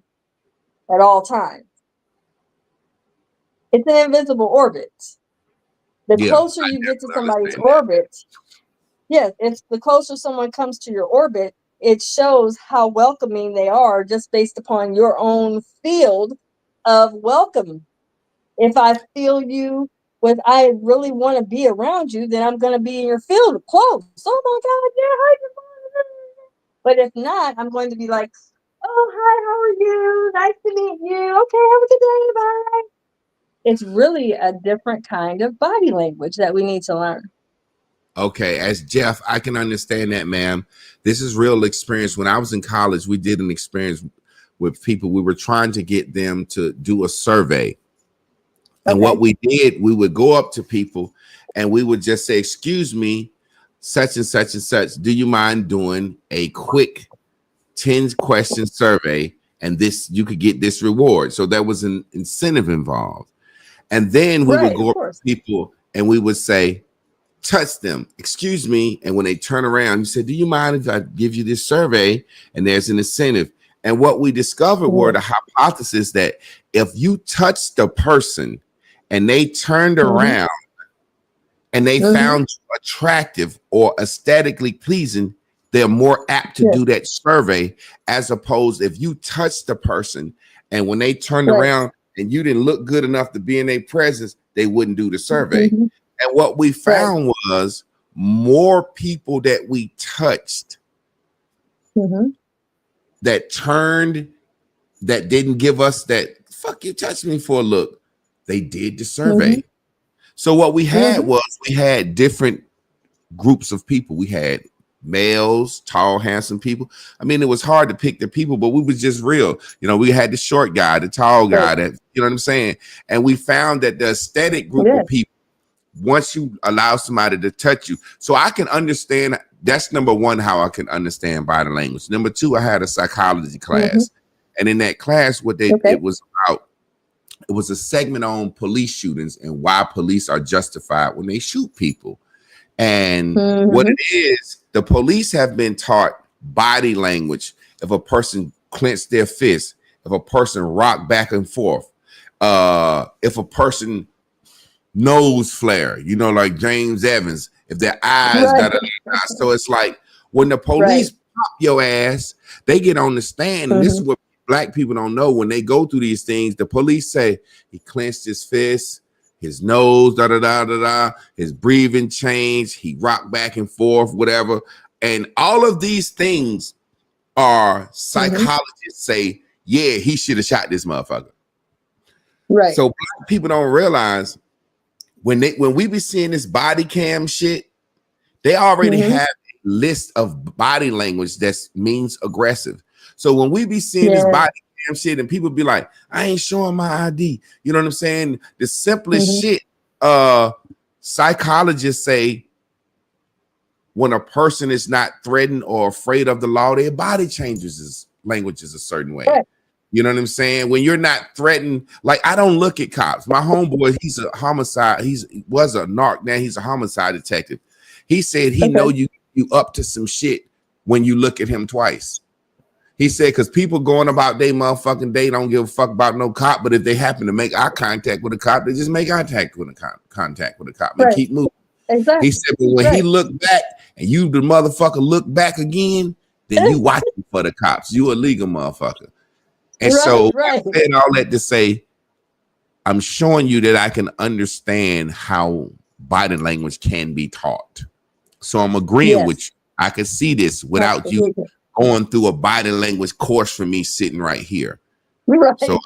Speaker 2: at all times. It's an invisible orbit. The closer you get to somebody's orbit, if the closer someone comes to your orbit, it shows how welcoming they are just based upon your own field of welcome. If I feel you with, I really want to be around you, then I'm going to be in your field of close. Oh my God, yeah, hi, but if not, I'm going to be like, oh, hi, how are you? Nice to meet you. Okay, have a good day, bye. It's really a different kind of body language that we need to learn.
Speaker 1: Okay, as Jeff, I can understand that, ma'am. This is real experience. When I was in college, we did an experience with people. We were trying to get them to do a survey. And what we did, we would go up to people and we would just say, excuse me, such and such and such, do you mind doing a quick 10-question survey, and this, you could get this reward. So there was an incentive involved. And then we would go up to people and we would say, touch them, excuse me. And when they turn around, you said, do you mind if I give you this survey? And there's an incentive. And what we discovered were the hypothesis that if you touched the person and they turned around and they found you attractive or aesthetically pleasing, they're more apt to do that survey, as opposed if you touched the person and when they turned around and you didn't look good enough to be in their presence, they wouldn't do the survey. And what we found was more people that we touched that turned, that didn't give us that fuck you touched me for a look. They did the survey. So what we had was we had different groups of people. We had males, tall, handsome people. I mean, it was hard to pick the people, but we was just real. You know, we had the short guy, the tall guy, that, you know what I'm saying? And we found that the aesthetic group of people, once you allow somebody to touch you, so I can understand, that's number one, how I can understand body language. Number two, I had a psychology class. And in that class, what they it was about, it was a segment on police shootings and why police are justified when they shoot people. And what it is, the police have been taught body language. If a person clenched their fist, if a person rocked back and forth, if a person nose flare, you know, like James Evans, if their eyes so it's like when the police pop your ass, they get on the stand, and this is what Black people don't know. When they go through these things, the police say he clenched his fist, his nose, his breathing changed, he rocked back and forth, whatever. And all of these things are psychologists say, yeah, he should have shot this motherfucker. Right. So Black people don't realize when we be seeing this body cam shit, they already have a list of body language that means aggressive. So when we be seeing this body cam shit and people be like, I ain't showing my ID. You know what I'm saying? The simplest shit, psychologists say when a person is not threatened or afraid of the law, their body changes his language is a certain way. Right. You know what I'm saying? When you're not threatened, like I don't look at cops. My homeboy, he's a homicide. He was a narc. Now he's a homicide detective. He said he know you up to some shit when you look at him twice. He said, because people going about their motherfucking day don't give a fuck about no cop, but if they happen to make eye contact with a cop, they just make contact with a cop and keep moving. Exactly. He said, but when he looked back and you the motherfucker look back again, then you watching for the cops. You a legal motherfucker. And I said all that to say, I'm showing you that I can understand how body language can be taught. So I'm agreeing with you. I can see this without you going through a body language course for me sitting right here. So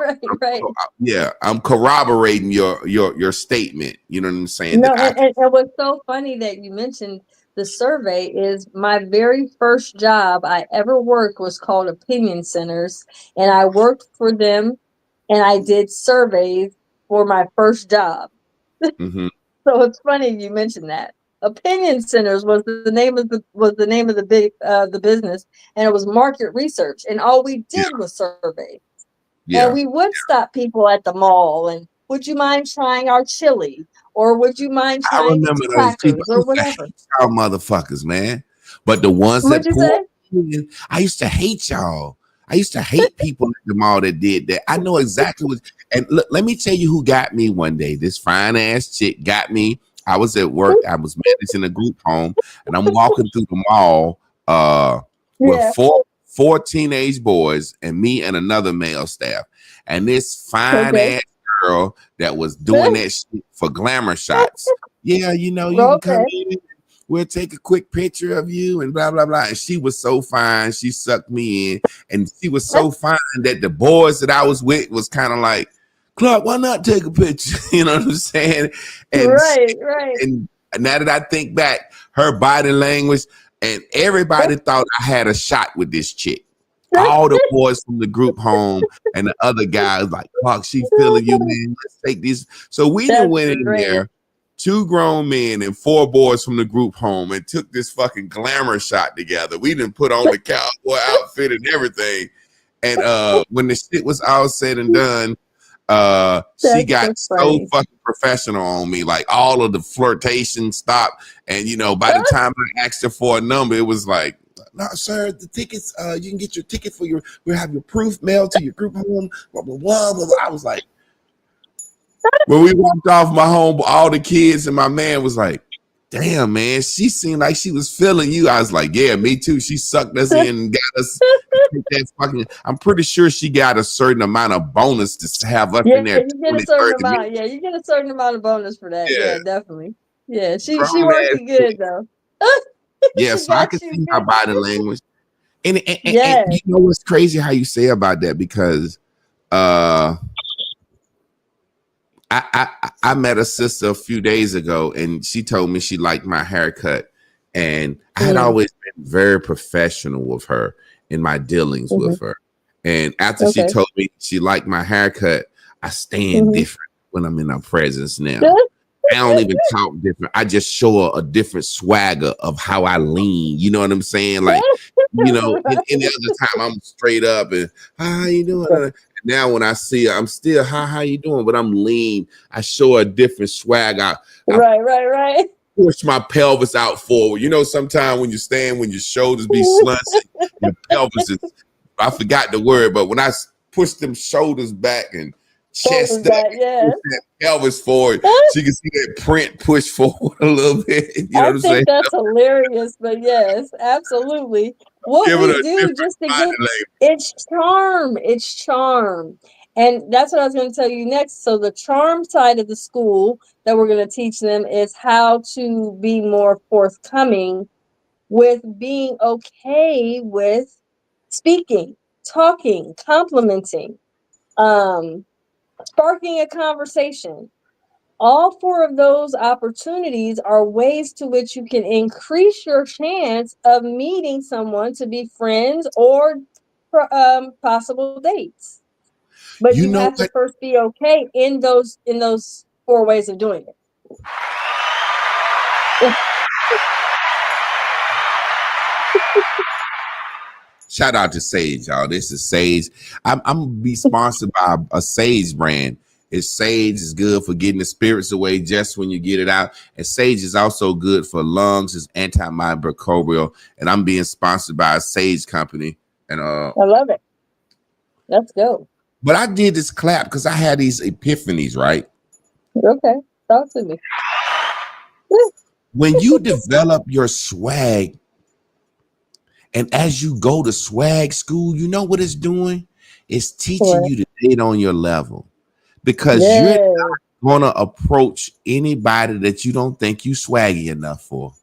Speaker 1: I'm corroborating your statement. You know what I'm saying?
Speaker 2: No, and what's so funny that you mentioned the survey is my very first job I ever worked was called Opinion Centers, and I worked for them, and I did surveys for my first job. So it's funny you mentioned that. Opinion Centers was the name of the business, and it was market research, and all we did was surveys. And we would stop people at the mall and, would you mind trying our chili? Or would you mind trying these crackers or whatever?
Speaker 1: Y'all motherfuckers, man. But the ones that I used to hate y'all. I used to hate people at the mall that did that. I know exactly what. And look, let me tell you who got me one day. This fine ass chick got me. I was at work. I was managing a group home, and I'm walking through the mall with four teenage boys and me and another male staff. And this fine ass girl that was doing that shit for glamour shots. Yeah, you know, you can come in, we'll take a quick picture of you and blah, blah, blah. And she was so fine. She sucked me in. And she was so fine that the boys that I was with was kind of like, Clark, why not take a picture? You know what I'm saying? And And now that I think back, her body language, and everybody thought I had a shot with this chick. All the boys from the group home and the other guys like, Clark, she feeling you, man. Let's take this. So we done went in there, 2 grown men and 4 boys from the group home, and took this fucking glamour shot together. We didn't put on the cowboy outfit and everything. And when the shit was all said and done, She got
Speaker 2: so
Speaker 1: so
Speaker 2: funny.
Speaker 1: fucking professional on me. Like all of the flirtation stopped. And by the time I asked her for a number, it was like, no, sir, the tickets, you can get your ticket we'll have your proof mailed to your group home, blah, blah, blah, blah, blah. I was like, when we walked off my home, all the kids and my man was like, damn, man, she seemed like she was feeling you. I was like, yeah, me too. She sucked us in and got us. I'm pretty sure she got a certain amount of bonus to have us in there.
Speaker 2: You get a certain amount. Yeah, you get a certain amount of bonus for that. Yeah, definitely. Yeah, she worked it good though.
Speaker 1: Yeah, so I can see her body language. And
Speaker 2: yeah.
Speaker 1: You know what's crazy how you say about that, because I met a sister a few days ago and she told me she liked my haircut, and I had always been very professional with her in my dealings with her. And after she told me she liked my haircut, I stand different when I'm in her presence now. I don't even talk different. I just show her a different swagger of how I lean. You know what I'm saying? Like, any other time I'm straight up and, how you doing? And now when I see her, I'm still, how you doing? But I'm lean. I show a different swag.
Speaker 2: Right.
Speaker 1: Push my pelvis out forward. Sometimes when you stand, when your shoulders be slouching, your pelvis is, I forgot the word, but when I push them shoulders back and chest up, push that pelvis forward, so you can see that print push forward a little bit.
Speaker 2: I think that's hilarious, but yes, absolutely. What we do just to get it's charm. And that's what I was going to tell you next. So the charm side of the school that we're going to teach them is how to be more forthcoming with being okay with speaking, talking, complimenting, sparking a conversation. All 4 of those opportunities are ways to which you can increase your chance of meeting someone to be friends or possible dates. But you have to first be okay in those 4 ways of doing it.
Speaker 1: Shout out to Sage, y'all. This is Sage. I'm gonna be sponsored by a Sage brand. Sage is good for getting the spirits away just when you get it out. And Sage is also good for lungs. It's antimicrobial. And I'm being sponsored by a Sage company. And
Speaker 2: I love it. Let's go.
Speaker 1: But I did this clap because I had these epiphanies, right?
Speaker 2: Okay. Talk to me.
Speaker 1: When you develop your swag, and as you go to swag school, you know what it's doing? It's teaching you to date on your level. Because you're not going to approach anybody that you don't think you swaggy enough for.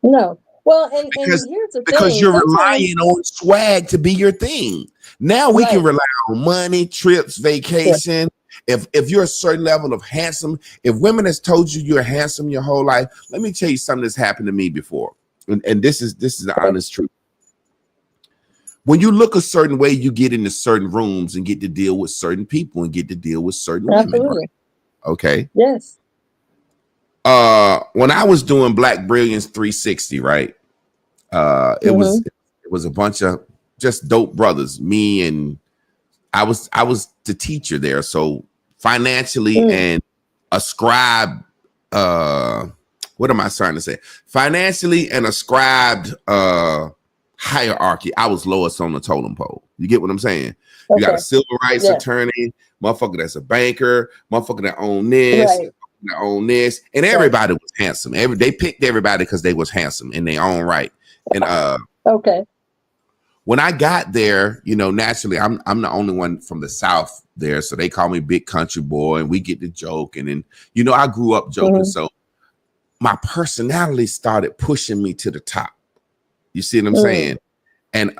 Speaker 2: No. Well, and here's the thing.
Speaker 1: Because you're relying on swag to be your thing. Now we can rely on money, trips, vacation. If you're a certain level of handsome, if women has told you you're handsome your whole life, let me tell you something that's happened to me before. And this is the honest truth. When you look a certain way, you get into certain rooms and get to deal with certain people and get to deal with certain women. Right? Okay.
Speaker 2: Yes.
Speaker 1: When I was doing Black Brilliance 360, right? It was a bunch of just dope brothers. Me and I was the teacher there. So financially and ascribed, what am I trying to say? Financially and ascribed hierarchy, I was lowest on the totem pole. You get what I'm saying? You got a civil rights attorney, motherfucker that's a banker, motherfucker that own this, that own this, and everybody was handsome. They picked everybody because they was handsome in their own right. And when I got there, naturally, I'm the only one from the South there, so they call me Big Country Boy, and we get the joke. And then, I grew up joking, so my personality started pushing me to the top. You see what I'm saying? And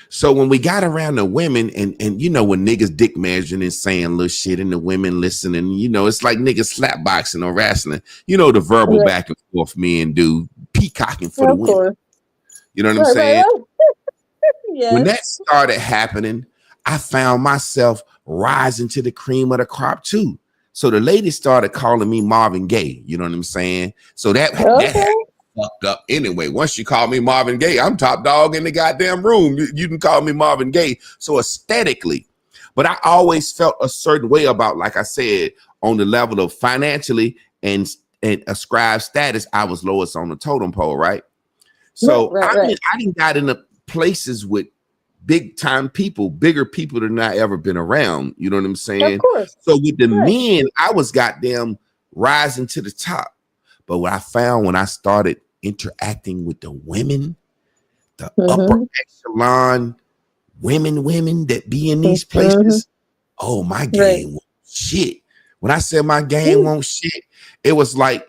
Speaker 1: so when we got around the women and when niggas dick measuring and saying little shit and the women listening, it's like niggas slap boxing or wrestling. The verbal back and forth men do, peacocking for the women. You know what I'm saying? When that started happening, I found myself rising to the cream of the crop too. So the ladies started calling me Marvin Gaye. You know what I'm saying? So that fucked up anyway. Once you call me Marvin Gaye, I'm top dog in the goddamn room. You can call me Marvin Gaye. So aesthetically, But I always felt a certain way about, like I said, on the level of financially and ascribed status, I was lowest on the totem pole, right? So
Speaker 2: Right.
Speaker 1: I didn't got into places with big time people, bigger people than I ever been around. You know what I'm saying?
Speaker 2: Of course.
Speaker 1: So with the
Speaker 2: Right.
Speaker 1: men, I was goddamn rising to the top. But what I found when I started interacting with the women, the upper echelon women that be in these places, oh, my game won't shit. When I said my game won't shit, it was like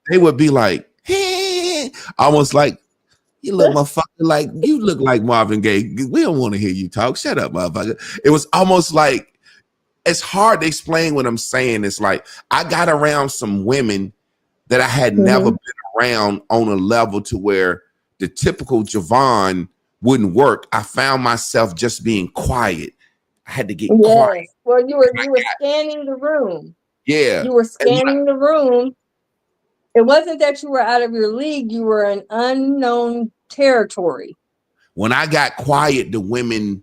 Speaker 1: they would be like, hey, almost like, you look motherfucker like you look like Marvin Gaye. We don't want to hear you talk. Shut up, motherfucker. It was almost like, it's hard to explain what I'm saying. It's like I got around some women that I had never been around on a level to where the typical Javon wouldn't work. I found myself just being quiet. I had to get quiet.
Speaker 2: Well, you were scanning the room.
Speaker 1: Yeah.
Speaker 2: You were scanning the room. It wasn't that you were out of your league. You were in unknown territory.
Speaker 1: When I got quiet, the women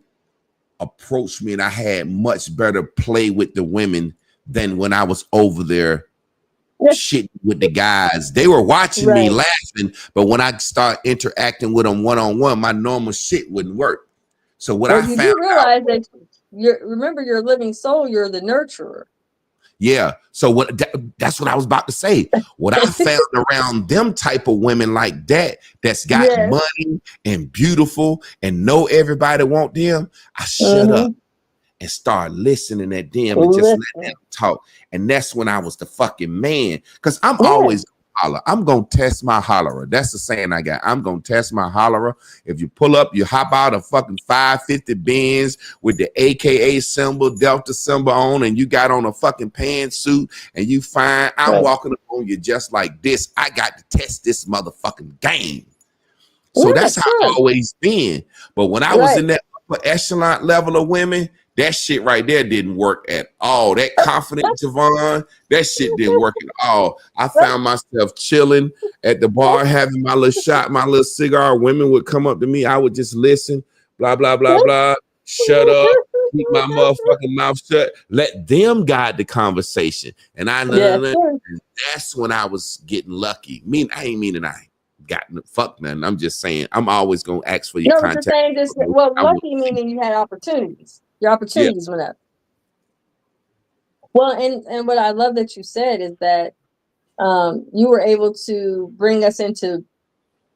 Speaker 1: approached me and I had much better play with the women than when I was over there shit with the guys. They were watching me laughing, but when I start interacting with them one-on-one, my normal shit wouldn't work. So what I found
Speaker 2: you realize that remember, you're a living soul, you're the nurturer.
Speaker 1: Yeah. So that's what I was about to say. What I found around them type of women like that's got money and beautiful and know everybody want them, I shut up and start listening at them and just let them talk. And that's when I was the fucking man. Because I'm always gonna holler. I'm gonna test my hollerer. That's the saying I got. I'm gonna test my hollerer. If you pull up, you hop out a fucking 550 Benz with the AKA symbol, Delta symbol on, and you got on a fucking pantsuit and you fine, I'm walking up on you just like this. I got to test this motherfucking game. So that's how I always been. But when I was in that upper echelon level of women, that shit right there didn't work at all. That confident Javon, that shit didn't work at all. I found myself chilling at the bar, having my little shot, my little cigar. Women would come up to me. I would just listen, blah, blah, blah, blah. Shut up. Keep my motherfucking mouth shut. Let them guide the conversation. And that's when I was getting lucky. I ain't meaning I got fuck nothing. I'm just saying I'm always gonna ask for your contact.
Speaker 2: Lucky meaning you had opportunities. Your opportunities went up. Well, and what I love that you said is that you were able to bring us into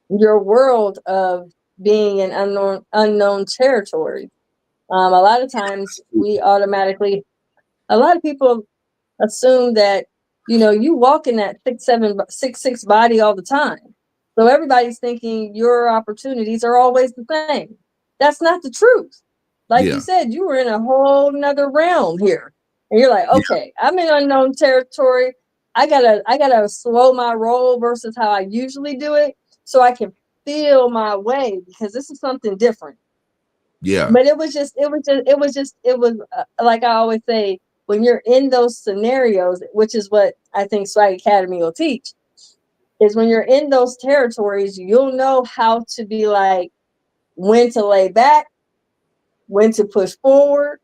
Speaker 2: your world of being in unknown territory. A lot of times a lot of people assume that, you walk in that 6'7", 6'6" body all the time. So everybody's thinking your opportunities are always the same. That's not the truth. Like you said, you were in a whole nother realm here. And you're like, okay, I'm in unknown territory. I gotta slow my roll versus how I usually do it so I can feel my way, because this is something different.
Speaker 1: Yeah.
Speaker 2: But it was like I always say, when you're in those scenarios, which is what I think Swag Academy will teach, is when you're in those territories, you'll know how to be like, when to lay back, when to push forward,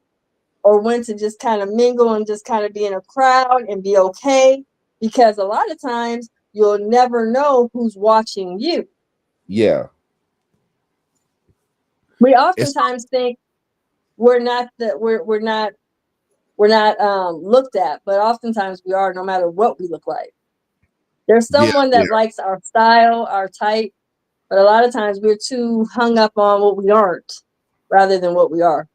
Speaker 2: or when to just kind of mingle and just kind of be in a crowd and be okay. Because a lot of times you'll never know who's watching you.
Speaker 1: Yeah.
Speaker 2: We oftentimes think we're not looked at, but oftentimes we are, no matter what we look like. There's someone that likes our style, our type, but a lot of times we're too hung up on what we aren't rather than what we are.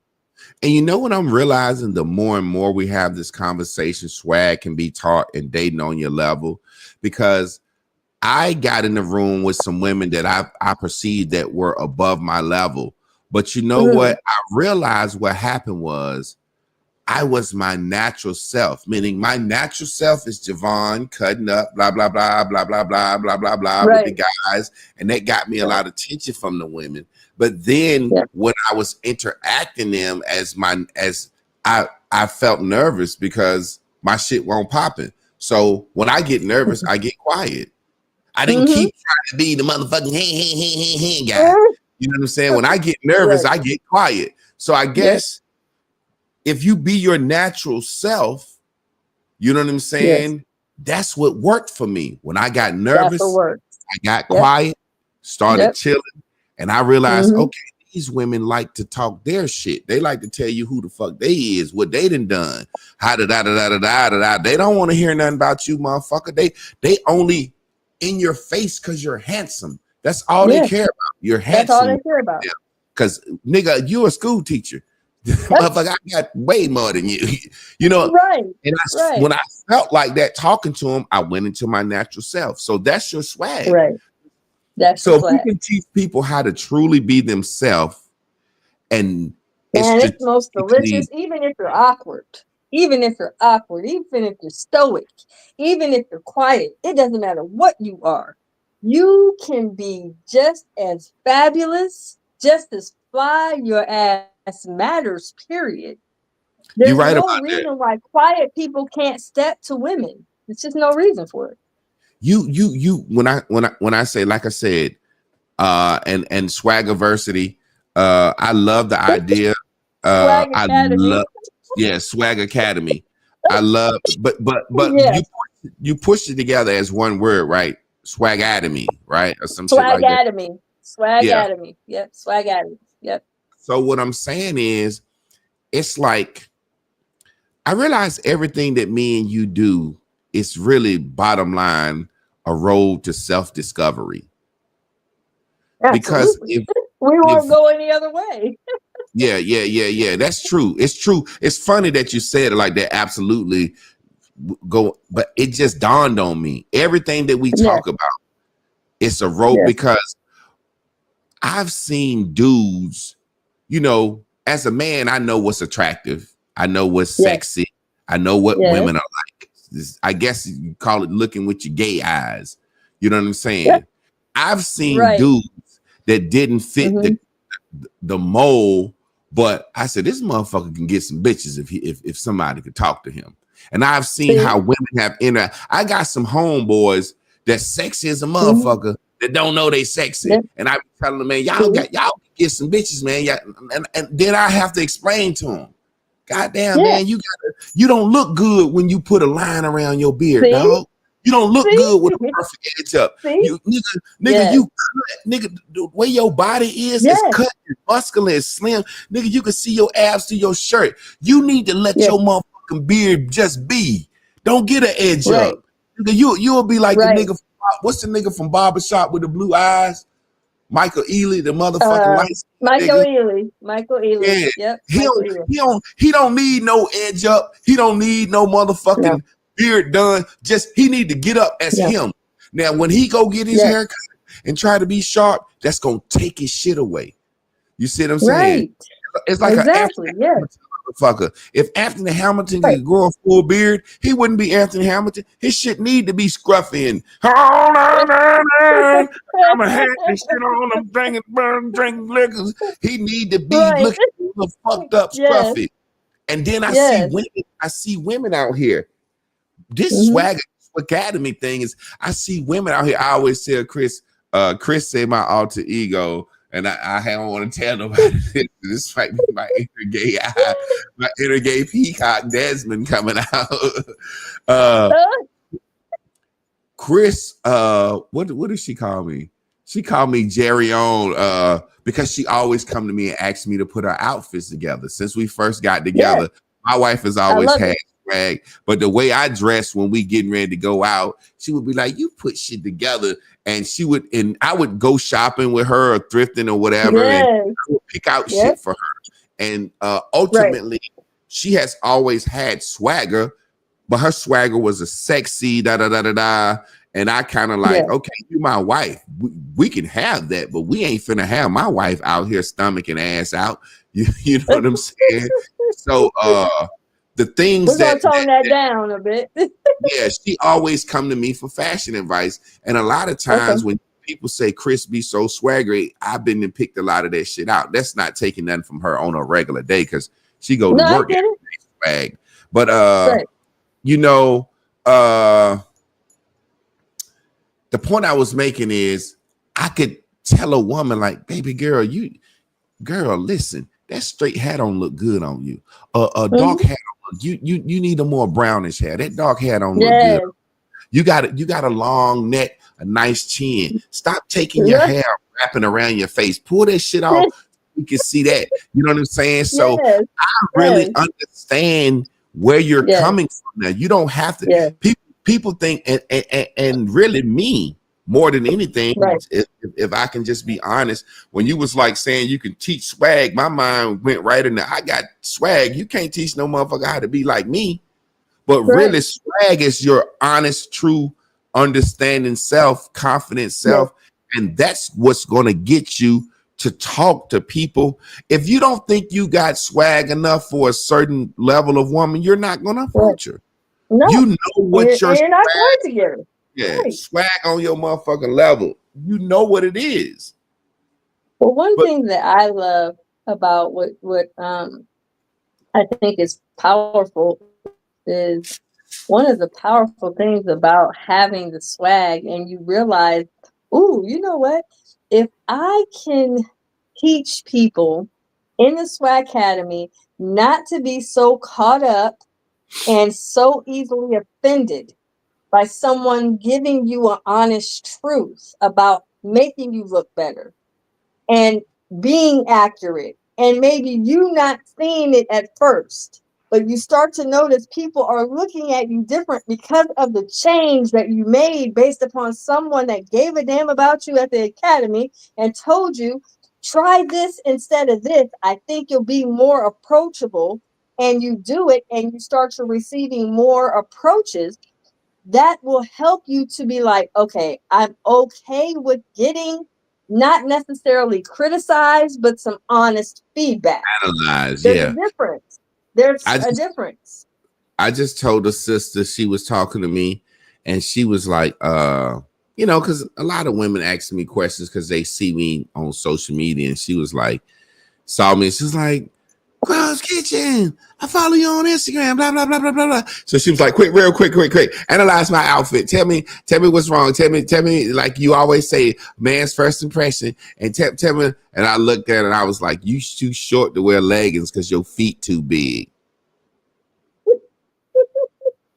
Speaker 1: And you know what I'm realizing? The more and more we have this conversation, swag can be taught and dating on your level, because I got in the room with some women that I perceived that were above my level. But you know what? I realized what happened was I was my natural self, meaning my natural self is Javon cutting up, blah, blah, blah, blah, blah, blah, blah, blah, blah, with the guys. And that got me a lot of attention from the women. But then when I was interacting them as I felt nervous because my shit won't popping. So when I get nervous, I get quiet. I didn't keep trying to be the motherfucking guy. You know what I'm saying? When I get nervous, I get quiet. So I guess if you be your natural self, you know what I'm saying?
Speaker 2: Yes.
Speaker 1: That's what worked for me. When I got
Speaker 2: That's what
Speaker 1: nervous,
Speaker 2: works.
Speaker 1: I got
Speaker 2: Yep.
Speaker 1: quiet, started
Speaker 2: Yep.
Speaker 1: chilling, and I realized,
Speaker 2: Mhm.
Speaker 1: okay, these women like to talk their shit. They like to tell you who the fuck they is, what they done. How da da da da da da da. They don't want to hear nothing about you, motherfucker. They only in your face because you're handsome. That's all they
Speaker 2: Yeah.
Speaker 1: care about. You're
Speaker 2: That's all
Speaker 1: handsome.
Speaker 2: they care about.
Speaker 1: Because nigga, you a school teacher. Motherfucker, I got way more than you. You know,
Speaker 2: Right.
Speaker 1: and
Speaker 2: Right.
Speaker 1: when I felt like that talking to him, I went into my natural self. So that's your swag.
Speaker 2: Right. That's
Speaker 1: So
Speaker 2: the
Speaker 1: if you
Speaker 2: swag.
Speaker 1: can teach people how to truly be themselves, and
Speaker 2: And it's most
Speaker 1: strategically,
Speaker 2: delicious, even if you're awkward. Even if you're awkward, even if you're stoic, even if you're quiet, it doesn't matter what you are. You can be just as fabulous, just as fly. Your ass matters, period.
Speaker 1: you're
Speaker 2: There's
Speaker 1: right
Speaker 2: no
Speaker 1: about that.
Speaker 2: reason why quiet people can't step to women. There's just no reason for it.
Speaker 1: You when I say, like I said, and swaggerversity, I love the idea.
Speaker 2: Swag
Speaker 1: I
Speaker 2: Academy.
Speaker 1: love, yeah, Swag Academy. I love, but
Speaker 2: Yes.
Speaker 1: you pushed it together as one word, right? Swagatomy, right, or some shit like that.
Speaker 2: Swagatomy.
Speaker 1: Yeah.
Speaker 2: Swagatomy. Yep. Swagatomy. Yep.
Speaker 1: So what I'm saying is, it's like I realize everything that me and you do is really bottom line a road to self-discovery. Because
Speaker 2: Absolutely. We won't go any other way.
Speaker 1: yeah, that's true. It's true. It's funny that you said it like that. Absolutely go, but it just dawned on me. Everything that we talk about, it's a road, because I've seen dudes, you know, as a man, I know what's attractive. I know what's sexy. I know what women are like. I guess you call it looking with your gay eyes. You know what I'm saying? I've seen dudes that didn't fit the mold, but I said, this motherfucker can get some bitches if somebody could talk to him. And I've seen how women have I got some homeboys that's sexy as a motherfucker that don't know they sexy. And I be telling them, man, y'all get some bitches, man. And then I have to explain to them, goddamn, man, you don't look good when you put a line around your beard, dog. You don't look good with a perfect edge up. You nigga, nigga, the way your body is cut, it's muscular, it's slim. Nigga, you can see your abs through your shirt. You need to let your motherfucking beard just be. Don't get an edge up. Nigga, you'll be like the nigga. What's the nigga from Barbershop with the blue eyes? Michael Ealy, the motherfucking lights.
Speaker 2: Michael Ealy.
Speaker 1: Yeah.
Speaker 2: Yep.
Speaker 1: He don't need no edge up. He don't need no motherfucking beard done. Just he need to get up as him. Now, when he go get his haircut and try to be sharp, that's gonna take his shit away. You see what I'm saying? It's like
Speaker 2: exactly.
Speaker 1: Motherfucker. If Anthony Hamilton could grow a full beard, he wouldn't be Anthony Hamilton. His shit need to be scruffy and I'm a hat and shit on. I'm drinking liquors. He need to be looking a little fucked up, scruffy. And then I see women out here. This swag academy thing is, I see women out here. I always tell Chris said my alter ego. And I don't want to tell nobody this might be my inner gay eye, my inner gay peacock Desmond coming out. Chris, what does she call me? She called me Jerry on because she always come to me and ask me to put our outfits together. Since we first got together, my wife has always had swag, but the way I dress when we getting ready to go out, she would be like, "You put shit together." And I would go shopping with her or thrifting or whatever, and I would pick out shit for her. And ultimately, she has always had swagger, but her swagger was a sexy da da da da da. And I kind of like, okay, you my wife. We can have that, but we ain't finna have my wife out here stomach and ass out. You know what I'm saying? So the things
Speaker 2: we're gonna tone that down a bit.
Speaker 1: Yeah, she always come to me for fashion advice, and a lot of times when people say Chris be so swaggery, I've been and picked a lot of that shit out. That's not taking nothing from her on a regular day because she go to work every day swag. But you know, the point I was making is I could tell a woman like, baby girl, listen, that straight hair don't look good on you. A dark hair don't look, you need a more brownish hair. That dark hair don't look good. You got a long neck, a nice chin. Stop taking your hair, wrapping around your face. Pull that shit off. You can see that. You know what I'm saying? So I really understand where you're coming from now. You don't have to. People think, and really me more than anything. If I can just be honest, when you was like saying you can teach swag, my mind went right in there. I got swag. You can't teach no motherfucker how to be like me. But really, swag is your honest, true, understanding self, confident self. And that's what's going to get you to talk to people. If you don't think you got swag enough for a certain level of woman, you're not going to approach her. No. You know what you're
Speaker 2: not going to get her.
Speaker 1: Yeah, swag on your motherfucking level. You know what it is.
Speaker 2: Well, one thing that I love about what I think is powerful is one of the powerful things about having the swag, and you realize, ooh, you know what? If I can teach people in the Swag Academy not to be so caught up and so easily offended by someone giving you an honest truth about making you look better and being accurate, and maybe you not seeing it at first, but you start to notice people are looking at you different because of the change that you made based upon someone that gave a damn about you at the academy and told you, try this instead of this. I think you'll be more approachable, and you do it and you start to receiving more approaches. That will help you to be like, okay, I'm okay with getting not necessarily criticized, but some honest feedback.
Speaker 1: Analyze,
Speaker 2: There's a difference. There's a difference.
Speaker 1: I just told a sister, she was talking to me, and she was like, you know, because a lot of women ask me questions because they see me on social media, and she was like, saw me, and she was like, Girl's Kitchen, I follow you on Instagram, blah, blah, blah, blah, blah, blah. So she was like, quick, analyze my outfit. Tell me what's wrong. Tell me, like you always say, man's first impression. And tell me, and I looked at it and I was like, you too short to wear leggings because your feet too big.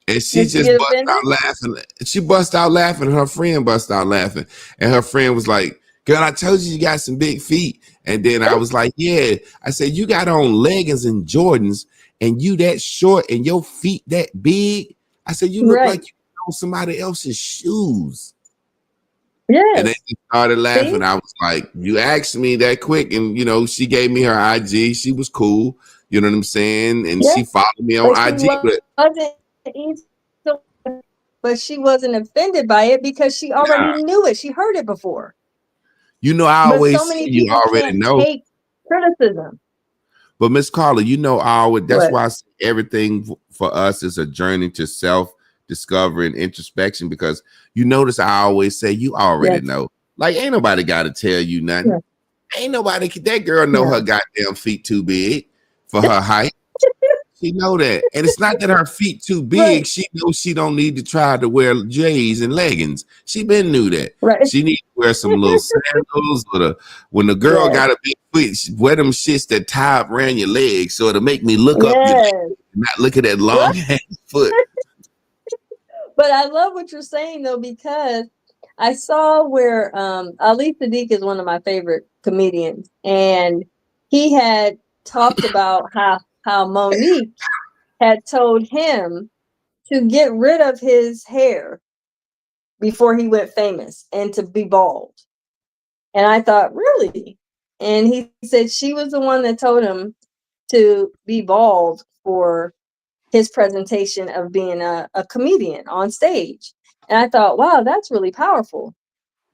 Speaker 1: And she just bust out laughing. She bust out laughing. Her friend bust out laughing. And her friend was like, girl, I told you got some big feet. And then I was like, yeah. I said, you got on leggings and Jordans and you that short and your feet that big. I said, you look like you on somebody else's shoes. Yeah. And then she started laughing. I was like, you asked me that quick. And, you know, she gave me her IG. She was cool. You know what I'm saying? And she followed me on IG.
Speaker 2: But she wasn't offended by it because she already knew it. She heard it before.
Speaker 1: You know, I always say you already know.
Speaker 2: Take criticism.
Speaker 1: But Miss Carla, you know, that's why I say everything for us is a journey to self-discovery and introspection, because you notice I always say you already know. Like, ain't nobody got to tell you nothing. Ain't nobody, that girl know her goddamn feet too big for her height. She know that. And it's not that her feet too big. She knows she don't need to try to wear J's and leggings. She been knew that. She need to wear some little sandals, or when the girl got a big foot, wear them shits that tie up around your legs so it'll make me look up your leg, not look at that long ass foot.
Speaker 2: But I love what you're saying though, because I saw where Ali Sadiq is one of my favorite comedians, and he had talked about how Monique had told him to get rid of his hair before he went famous and to be bald. And I thought, really? And he said she was the one that told him to be bald for his presentation of being a comedian on stage. And I thought, wow, that's really powerful.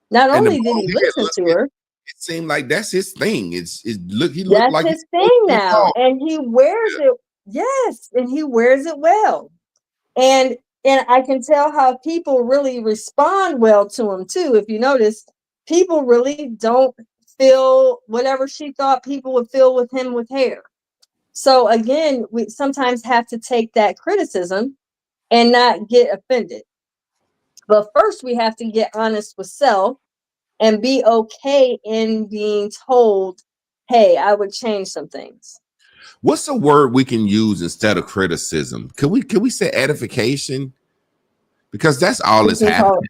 Speaker 2: Not only did he listen to her,
Speaker 1: it seemed like that's his thing. He looked
Speaker 2: that's
Speaker 1: like
Speaker 2: his thing now, and he wears it. Yes, and he wears it well, and I can tell how people really respond well to him too. If you notice, people really don't feel whatever she thought people would feel with him with hair. So again, we sometimes have to take that criticism and not get offended. But first, we have to get honest with self and be okay in being told, hey, I would change some things.
Speaker 1: What's a word we can use instead of criticism? Can we say edification? Because that's all
Speaker 2: We
Speaker 1: that's
Speaker 2: can call
Speaker 1: happening.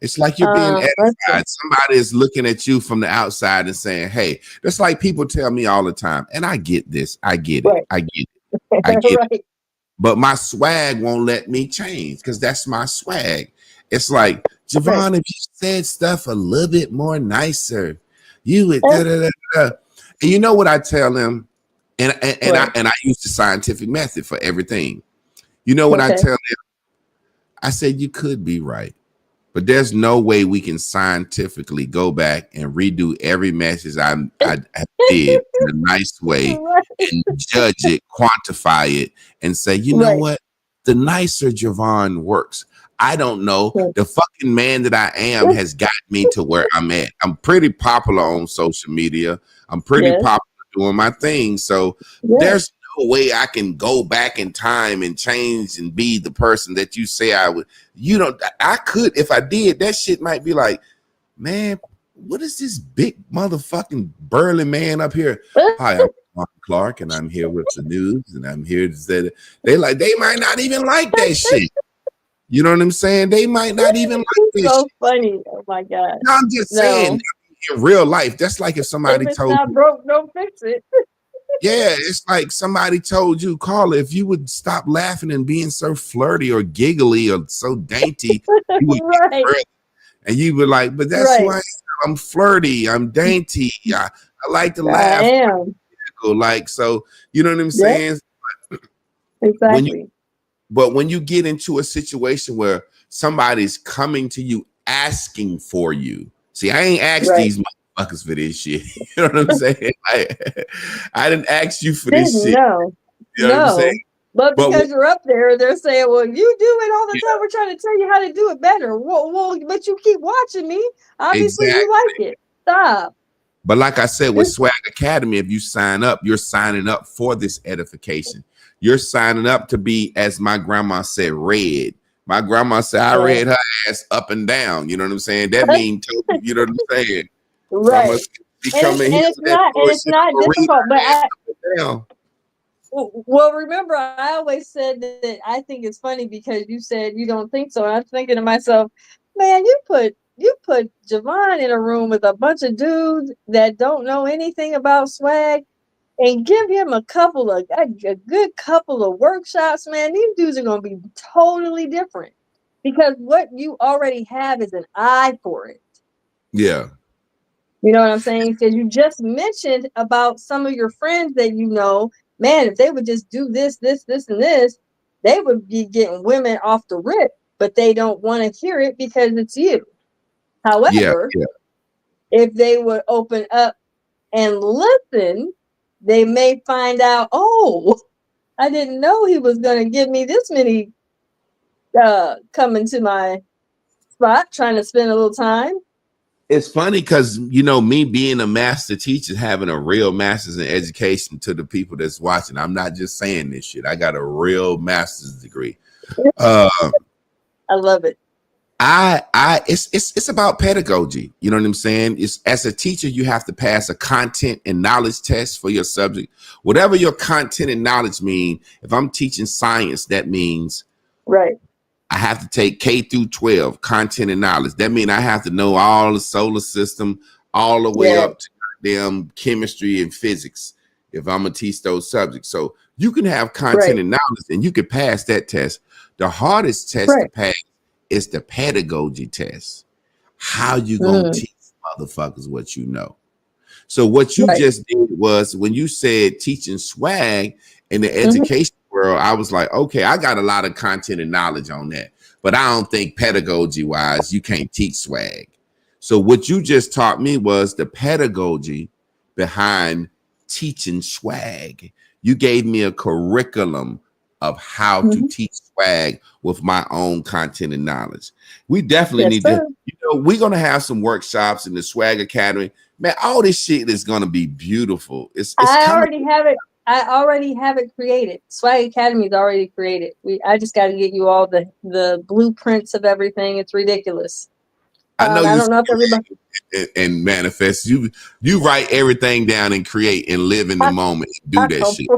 Speaker 1: It's like you're being
Speaker 2: let's see.
Speaker 1: edified. Somebody is looking at you from the outside and saying, hey, that's like people tell me all the time. And I get this. I get it.
Speaker 2: Right.
Speaker 1: I get it. I get
Speaker 2: Right.
Speaker 1: it. But my swag won't let me change because that's my swag. It's like, Javon,
Speaker 2: Right.
Speaker 1: if you said stuff a little bit more nicer, you would da, da, da, da. And you know what I tell them? And
Speaker 2: Right.
Speaker 1: I use the scientific method for everything. You know what I
Speaker 2: Okay.
Speaker 1: tell them? I said you could be right. But there's no way we can scientifically go back and redo every message I did in a nice way
Speaker 2: Right.
Speaker 1: and judge it, quantify it, and say, you know
Speaker 2: Right.
Speaker 1: what? The nicer Javon works. I don't know.
Speaker 2: Right.
Speaker 1: The fucking man that I am has got me to where I'm at. I'm pretty popular on social media. I'm pretty
Speaker 2: Yes.
Speaker 1: popular doing my thing. So
Speaker 2: Yes.
Speaker 1: there's no way I can go back in time and change and be the person that you say I would. You don't. I could if I did. That shit might be like, man, what is this big motherfucking burly man up here? Hi, I'm Mark Clark, and I'm here with the news, and I'm here to say that they might not even like that shit. You know what I'm saying? They might not even like
Speaker 2: It's
Speaker 1: this
Speaker 2: so
Speaker 1: shit.
Speaker 2: funny. Oh my God.
Speaker 1: No, I'm just saying, in real life, that's like if somebody
Speaker 2: If it's
Speaker 1: told
Speaker 2: not
Speaker 1: you,
Speaker 2: broke, don't fix it.
Speaker 1: yeah, it's like somebody told you, Carla, if you would stop laughing and being so flirty or giggly or so dainty, you would get
Speaker 2: Right.
Speaker 1: further. And you were like, but that's who I am. I'm flirty. I'm dainty. I like to
Speaker 2: I
Speaker 1: laugh.
Speaker 2: am.
Speaker 1: Like, so, you know what I'm
Speaker 2: Yep.
Speaker 1: saying?
Speaker 2: Exactly.
Speaker 1: But when you get into a situation where somebody's coming to you asking for you, see, I ain't asked
Speaker 2: Right.
Speaker 1: these motherfuckers for this shit. You know what I'm saying? I didn't ask you for this shit.
Speaker 2: No.
Speaker 1: You know what I'm saying?
Speaker 2: But
Speaker 1: But
Speaker 2: because you're up there, they're saying, well, you do it all the time. We're trying to tell you how to do it better. Well, but you keep watching me. Obviously,
Speaker 1: exactly.
Speaker 2: you like it. Stop.
Speaker 1: But like I said, with Swag Academy, if you sign up, you're signing up for this edification. You're signing up to be, as my grandma said, read. My grandma said, I read her ass up and down. You know what I'm saying? That means, you know what I'm saying?
Speaker 2: Right.
Speaker 1: So I'm
Speaker 2: And it's not difficult. But well, remember, I always said that I think it's funny because you said you don't think so. And I'm thinking to myself, man, you put Javon in a room with a bunch of dudes that don't know anything about swag and give him a good couple of workshops, man. These dudes are going to be totally different because what you already have is an eye for it.
Speaker 1: Yeah.
Speaker 2: You know what I'm saying? Because you just mentioned about some of your friends that you know, man, if they would just do this, this, and this, they would be getting women off the rip, but they don't want to hear it because it's you. However, if they would open up and listen, they may find out, oh, I didn't know he was going to give me this many coming to my spot, trying to spend a little time.
Speaker 1: It's funny because, you know, me being a master teacher, having a real master's in education to the people that's watching. I'm not just saying this shit. I got a real master's degree.
Speaker 2: I love it.
Speaker 1: It's about pedagogy. You know what I'm saying? It's, as a teacher, you have to pass a content and knowledge test for your subject. Whatever your content and knowledge mean, if I'm teaching science, that means
Speaker 2: right.
Speaker 1: I have to take K through 12 content and knowledge. That means I have to know all the solar system, all the way up to them chemistry and physics if I'm gonna teach those subjects. So you can have content and knowledge and you can pass that test. The hardest test to pass is the pedagogy test. How you gonna teach motherfuckers what you know? So what you just did was when you said teaching swag in the education world, I was like, okay, I got a lot of content and knowledge on that, but I don't think pedagogy wise, you can't teach swag. So what you just taught me was the pedagogy behind teaching swag. You gave me a curriculum of how to teach swag with my own content and knowledge. We definitely need to, you know, we're going to have some workshops in the Swag Academy. Man, all this shit is going to be beautiful.
Speaker 2: I already have it created. Swag Academy is already created. I just got to get you all the blueprints of everything. It's ridiculous.
Speaker 1: I know
Speaker 2: I
Speaker 1: you
Speaker 2: don't know if everybody.
Speaker 1: and manifest. You write everything down and create and live in the moment. Do
Speaker 2: I
Speaker 1: that
Speaker 2: don't,
Speaker 1: shit.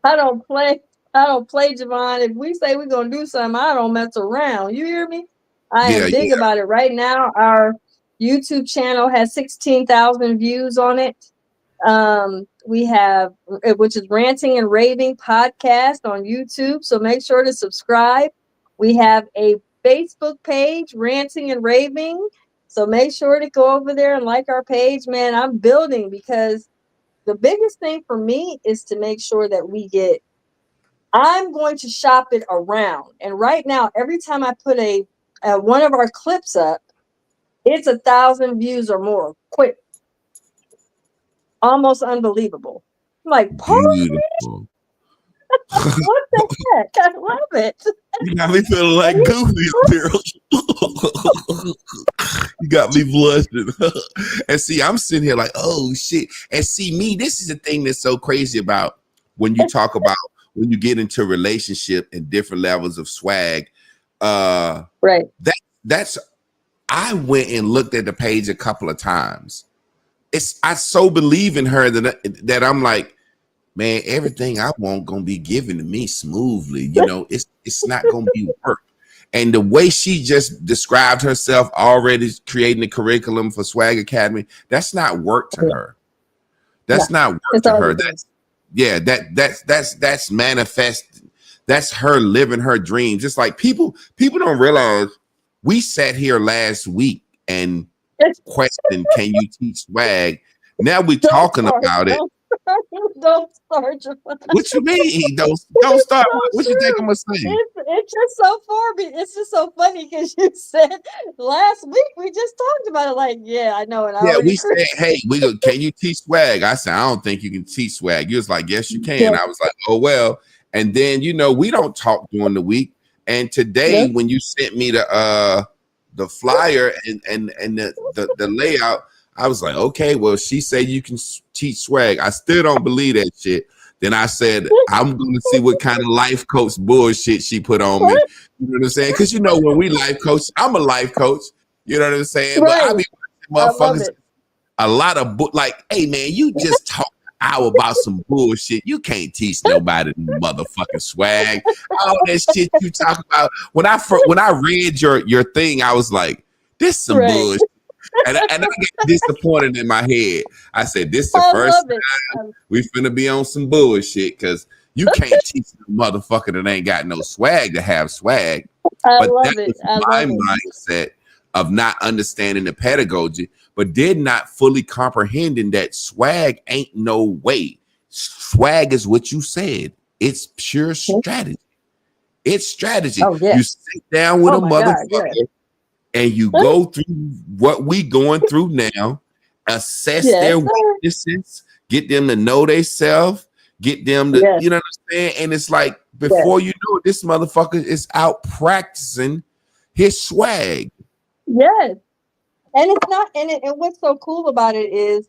Speaker 2: I don't play. I don't play, Javon. If we say we're gonna do something, I don't mess around. You hear me? I
Speaker 1: Yeah,
Speaker 2: am big
Speaker 1: yeah.
Speaker 2: about it. Right now, our YouTube channel has 16,000 views on it. We have, which is Ranting and Raving podcast on YouTube. So make sure to subscribe. We have a Facebook page, Ranting and Raving. So make sure to go over there and like our page, man. I'm building because the biggest thing for me is to make sure that we get, I'm going to shop it around. And right now, every time I put a one of our clips up, it's 1,000 views or more. Quick, almost unbelievable. I'm like,
Speaker 1: Beautiful.
Speaker 2: what the heck? I love it.
Speaker 1: You got me feeling like Goofy up here. You got me blushing. And see, I'm sitting here like, oh shit. And see, me, this is the thing that's so crazy about when you talk about when you get into a relationship and different levels of swag.
Speaker 2: Right.
Speaker 1: That's I went and looked at the page a couple of times. I so believe in her that I'm like, man, everything I want gonna be given to me smoothly. You know, it's not gonna be work. And the way she just described herself already creating the curriculum for Swag Academy, that's not work to her. That's not work to her. That's manifest. That's her living her dreams. Just like people don't realize we sat here last week and questioned, can you teach swag? Now we're talking about it.
Speaker 2: Don't start.
Speaker 1: What you mean? Don't start. What you think I'm gonna say?
Speaker 2: It's just so it's just so funny because you said last week we just talked about it. Like, yeah, I know. And
Speaker 1: Yeah, we said, hey, can you teach swag? I said, I don't think you can teach swag. You was like, yes, you can.
Speaker 2: Yeah.
Speaker 1: I was like, oh well. And then we don't talk during the week. And today, when you sent me the flyer and the layout, I was like, okay, well, she said you can teach swag. I still don't believe that shit. Then I said, I'm going to see what kind of life coach bullshit she put on me. You know what I'm saying? Because, when we life coach, I'm a life coach. You know what I'm saying?
Speaker 2: Right.
Speaker 1: But I be motherfuckers a lot of like, hey, man, you just talk an hour about some bullshit. You can't teach nobody motherfucking swag. All that shit you talk about. When I read your thing, I was like, this some bullshit. And I get disappointed in my head. I said, this the first time we finna be on some bullshit because you can't teach a motherfucker that ain't got no swag to have swag. But that was my mindset of not understanding the pedagogy, but did not fully comprehending that swag ain't no way. Swag is what you said. It's pure strategy. It's strategy.
Speaker 2: Oh, yeah.
Speaker 1: You sit down with a motherfucker. And you go through what we going through now, assess their weaknesses, get them to know themselves, get them to, you know what I'm saying? And it's like, before you know it, this motherfucker is out practicing his swag.
Speaker 2: Yes. And it's not, and what's so cool about it is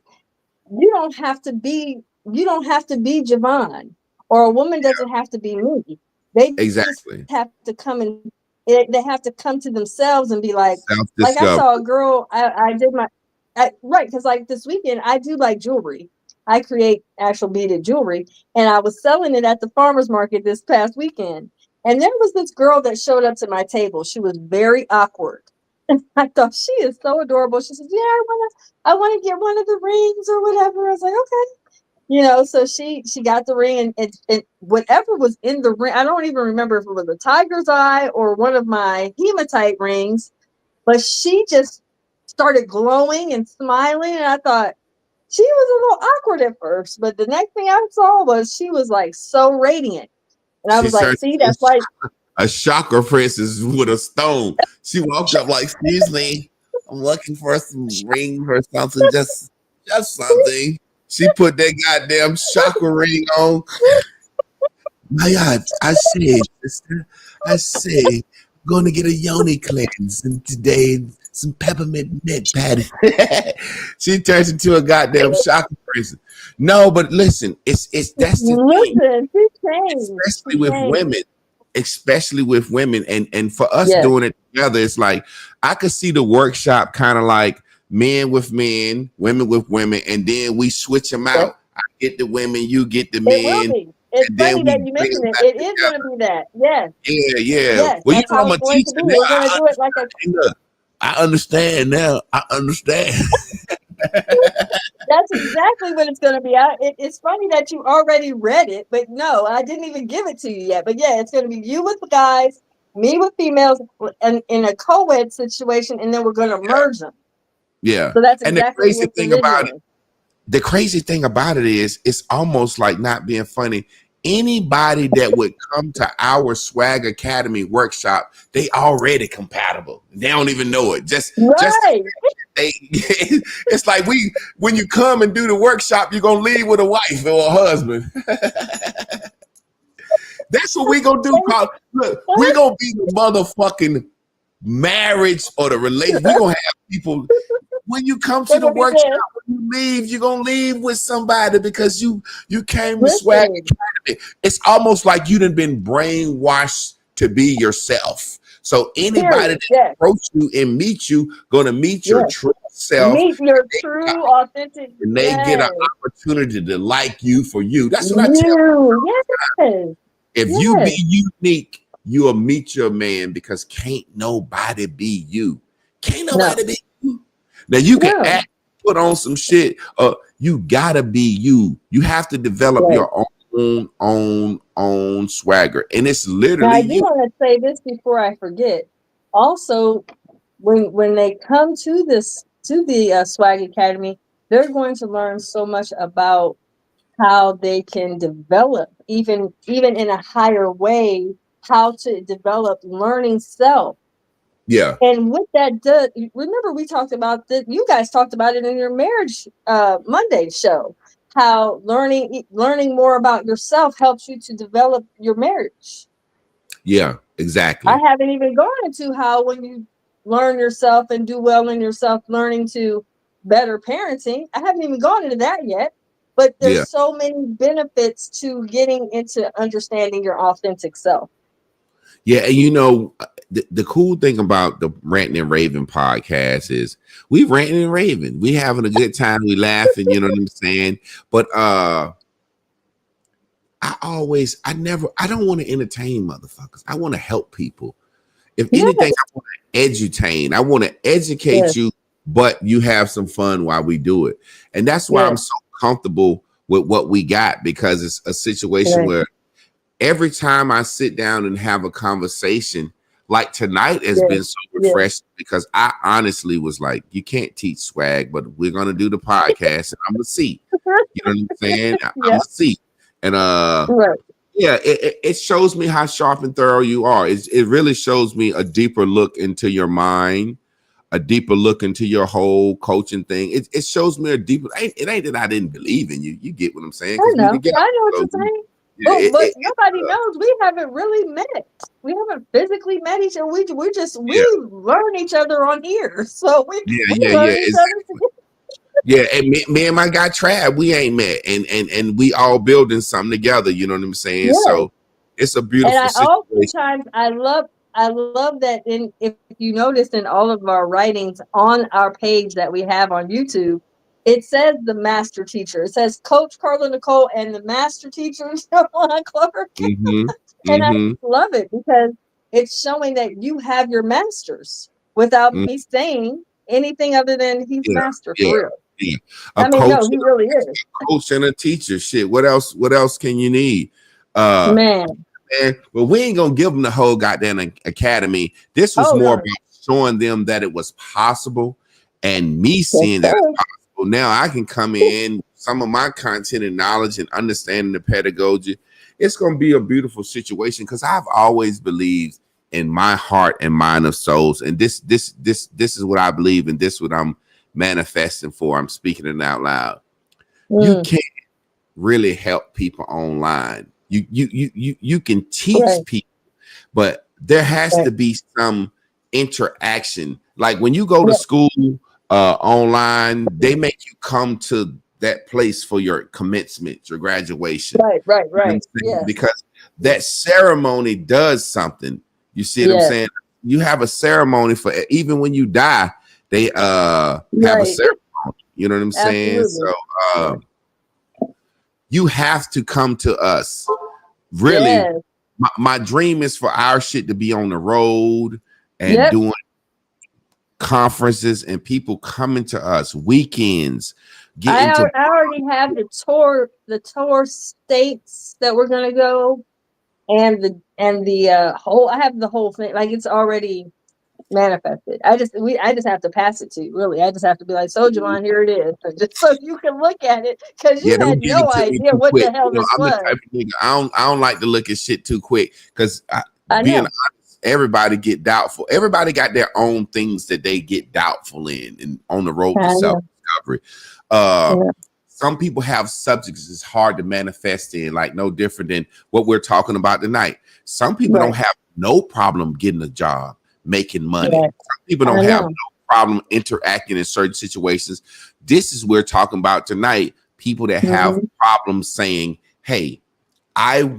Speaker 2: you don't have to be Javon, or a woman doesn't have to be me. They just have to come and they have to come to themselves and be like I saw a girl, I did right, because like this weekend I do like jewelry. I create actual beaded jewelry, and I was selling it at the farmer's market this past weekend. And there was this girl that showed up to my table. She was very awkward. And I thought, she is so adorable. She said, yeah, I want to get one of the rings or whatever. I was like, okay. So she got the ring, and whatever was in the ring, I don't even remember if it was a tiger's eye or one of my hematite rings, but she just started glowing and smiling. And I thought she was a little awkward at first, but the next thing I saw was she was like so radiant. And I was like, see, that's like
Speaker 1: a chakra princess with a stone. She walked up like, excuse me, I'm looking for some ring or something, just something. She put that goddamn chakra ring on. My God, I said, sister, I'm going to get a yoni cleanse and today some peppermint mint patty. She turns into a goddamn chakra princess. No, but listen, it's that's the thing. Especially with women. especially with women, and for us
Speaker 2: Yes.
Speaker 1: doing it together, it's like I could see the workshop kind of like men with men, women with women, and then we switch them
Speaker 2: Yes.
Speaker 1: out. I get the women, you get the
Speaker 2: It will
Speaker 1: men,
Speaker 2: be. It's
Speaker 1: and then
Speaker 2: funny
Speaker 1: we
Speaker 2: that you
Speaker 1: bring
Speaker 2: mentioned
Speaker 1: them
Speaker 2: it.
Speaker 1: back
Speaker 2: It is going
Speaker 1: together.
Speaker 2: to be that. Yes.
Speaker 1: Yeah.
Speaker 2: Yes.
Speaker 1: Well,
Speaker 2: That's how
Speaker 1: I'm a
Speaker 2: it's going to
Speaker 1: teacher
Speaker 2: be.
Speaker 1: now.
Speaker 2: We're going to do it like a.
Speaker 1: Look, I understand now. I understand.
Speaker 2: That's exactly what it's going to be. It's funny that you already read it, but no, I didn't even give it to you yet. But yeah, it's going to be you with the guys, me with females, and in a co-ed situation, and then we're going to merge them.
Speaker 1: Yeah.
Speaker 2: So that's
Speaker 1: And the
Speaker 2: exactly
Speaker 1: crazy
Speaker 2: what the
Speaker 1: thing
Speaker 2: video
Speaker 1: about it,
Speaker 2: is.
Speaker 1: the crazy thing about it is it's almost like not being funny. Anybody that would come to our Swag Academy workshop, they already compatible. They don't even know it. Just
Speaker 2: Right.
Speaker 1: they it's like when you come and do the workshop, you're gonna leave with a wife or a husband. That's what we gonna do, Carl. Look, we're gonna be the motherfucking marriage or the relation. We're gonna have people. When you come to
Speaker 2: They're
Speaker 1: the
Speaker 2: going to be
Speaker 1: workshop,
Speaker 2: there.
Speaker 1: when you leave, you're gonna leave with somebody because you came to Swag
Speaker 2: Listen.
Speaker 1: Academy. It's almost like you done been brainwashed to be yourself. So anybody
Speaker 2: Period.
Speaker 1: that
Speaker 2: Yes.
Speaker 1: approach you and meet you, gonna meet your
Speaker 2: Yes.
Speaker 1: true self,
Speaker 2: Meet your true, authentic.
Speaker 1: and they get an
Speaker 2: Yes.
Speaker 1: opportunity to like you for you. That's what I tell you.
Speaker 2: You. Yes.
Speaker 1: If you be
Speaker 2: Yes.
Speaker 1: unique, you'll meet your man because can't nobody be you. Can't
Speaker 2: No.
Speaker 1: nobody be you. Now you can
Speaker 2: No.
Speaker 1: act, put on some shit. You gotta be you. You have to develop
Speaker 2: Yes.
Speaker 1: your own swagger, and it's
Speaker 2: Now,
Speaker 1: literally
Speaker 2: I do
Speaker 1: you.
Speaker 2: want to say this before I forget. Also, when they come to the Swag Academy, they're going to learn so much about how they can develop, even in a higher way, how to develop learning self.
Speaker 1: Yeah,
Speaker 2: And what that does, remember we talked about that. You guys talked about it in your marriage Monday show. How learning more about yourself helps you to develop your marriage.
Speaker 1: yeah,
Speaker 2: I
Speaker 1: exactly.
Speaker 2: haven't even gone into how when you learn yourself and do well in yourself, learning to better parenting. I haven't even gone into that yet. But
Speaker 1: Yeah.
Speaker 2: there's so many benefits to getting into understanding your authentic self.
Speaker 1: Yeah, and the cool thing about the Ranting and Raving podcast is we ranting and raving. We having a good time. We laughing. You know what I'm saying? But I don't want to entertain motherfuckers. I want to help people. If anything,
Speaker 2: Yes,
Speaker 1: I want to edutain. I want to educate
Speaker 2: yes,
Speaker 1: you, but you have some fun while we do it. And that's why I'm
Speaker 2: yes,
Speaker 1: so comfortable with what we got, because it's a situation
Speaker 2: right,
Speaker 1: where every time I sit down and have a conversation, like tonight has
Speaker 2: yes,
Speaker 1: been so
Speaker 2: yes.
Speaker 1: refreshing, because I honestly was like, you can't teach swag, but we're gonna do the podcast and I'm gonna see. You know what I'm saying? I'm
Speaker 2: Yeah,
Speaker 1: gonna see. And
Speaker 2: right.
Speaker 1: yeah, it shows me how sharp and thorough you are. It really shows me a deeper look into your mind, a deeper look into your whole coaching thing. It shows me a deeper. It ain't that I didn't believe in you. You get what I'm saying?
Speaker 2: I
Speaker 1: Because we
Speaker 2: know.
Speaker 1: together.
Speaker 2: I know what
Speaker 1: So
Speaker 2: you're saying.
Speaker 1: yeah,
Speaker 2: But nobody knows we haven't really met. We haven't physically met each other. We
Speaker 1: yeah,
Speaker 2: learn each other on here. So we
Speaker 1: yeah.
Speaker 2: learn each other together.
Speaker 1: Yeah, and me and my guy Trav, we ain't met, and we all building something together. You know what I'm saying?
Speaker 2: Yeah.
Speaker 1: So it's a
Speaker 2: And
Speaker 1: beautiful
Speaker 2: I
Speaker 1: situation.
Speaker 2: oftentimes I love that if you notice in all of our writings on our page that we have on YouTube, it says the master teacher. It says Coach Carla Nicole and the master teacher Caroline Clark.
Speaker 1: Mm-hmm.
Speaker 2: And I
Speaker 1: Mm-hmm.
Speaker 2: love it because it's showing that you have your masters without me saying anything other than he's
Speaker 1: Yeah,
Speaker 2: master
Speaker 1: yeah,
Speaker 2: for real.
Speaker 1: yeah. A
Speaker 2: I mean, no,
Speaker 1: coach,
Speaker 2: he really is.
Speaker 1: coach, and a teacher. Shit. What else? What else can you need? Uh,
Speaker 2: Man.
Speaker 1: man. Well, we ain't gonna give them the whole goddamn academy. This was
Speaker 2: Oh
Speaker 1: more
Speaker 2: no.
Speaker 1: about showing them that it was possible, and me
Speaker 2: Yes,
Speaker 1: seeing that
Speaker 2: sir.
Speaker 1: it's possible. Now I can come in some of my content and knowledge and understanding the pedagogy. It's gonna be a beautiful situation because I've always believed in my heart and mind of souls, and this is what I believe, and this is what I'm manifesting for. I'm speaking it out loud. You
Speaker 2: Mm,
Speaker 1: can't really help people online. You can teach
Speaker 2: right,
Speaker 1: people, but there has
Speaker 2: right.
Speaker 1: to be some interaction. Like when you go to
Speaker 2: Yeah,
Speaker 1: school online, they make you come to that place for your commencement, your graduation.
Speaker 2: Right.
Speaker 1: You know what I'm saying?
Speaker 2: Yeah.
Speaker 1: Because that ceremony does something. You see what I'm saying? You have a ceremony for even when you die, they have a ceremony. You know what I'm saying?
Speaker 2: Absolutely.
Speaker 1: So you have to come to us. Really, my dream is for our shit to be on the road and doing conferences and people coming to us weekends.
Speaker 2: I already have the tour states that we're gonna go, and the whole. I have the whole thing. Like, it's already manifested. I just have to pass it to you. Really, I just have to be like, so Javon, here it is, just so you can look at it, because you had no idea what the hell this
Speaker 1: I'm
Speaker 2: was.
Speaker 1: the type of nigga, I don't like to look at shit too quick, because being honest, everybody get doubtful. Everybody got their own things that they get doubtful in, and on the road to self-discovery. Some people have subjects it's hard to manifest in, like no different than what we're talking about tonight. Some people don't have no problem getting a job, making money. Some people don't have no problem interacting in certain situations. This is we're talking about tonight. People that have problems saying, hey, I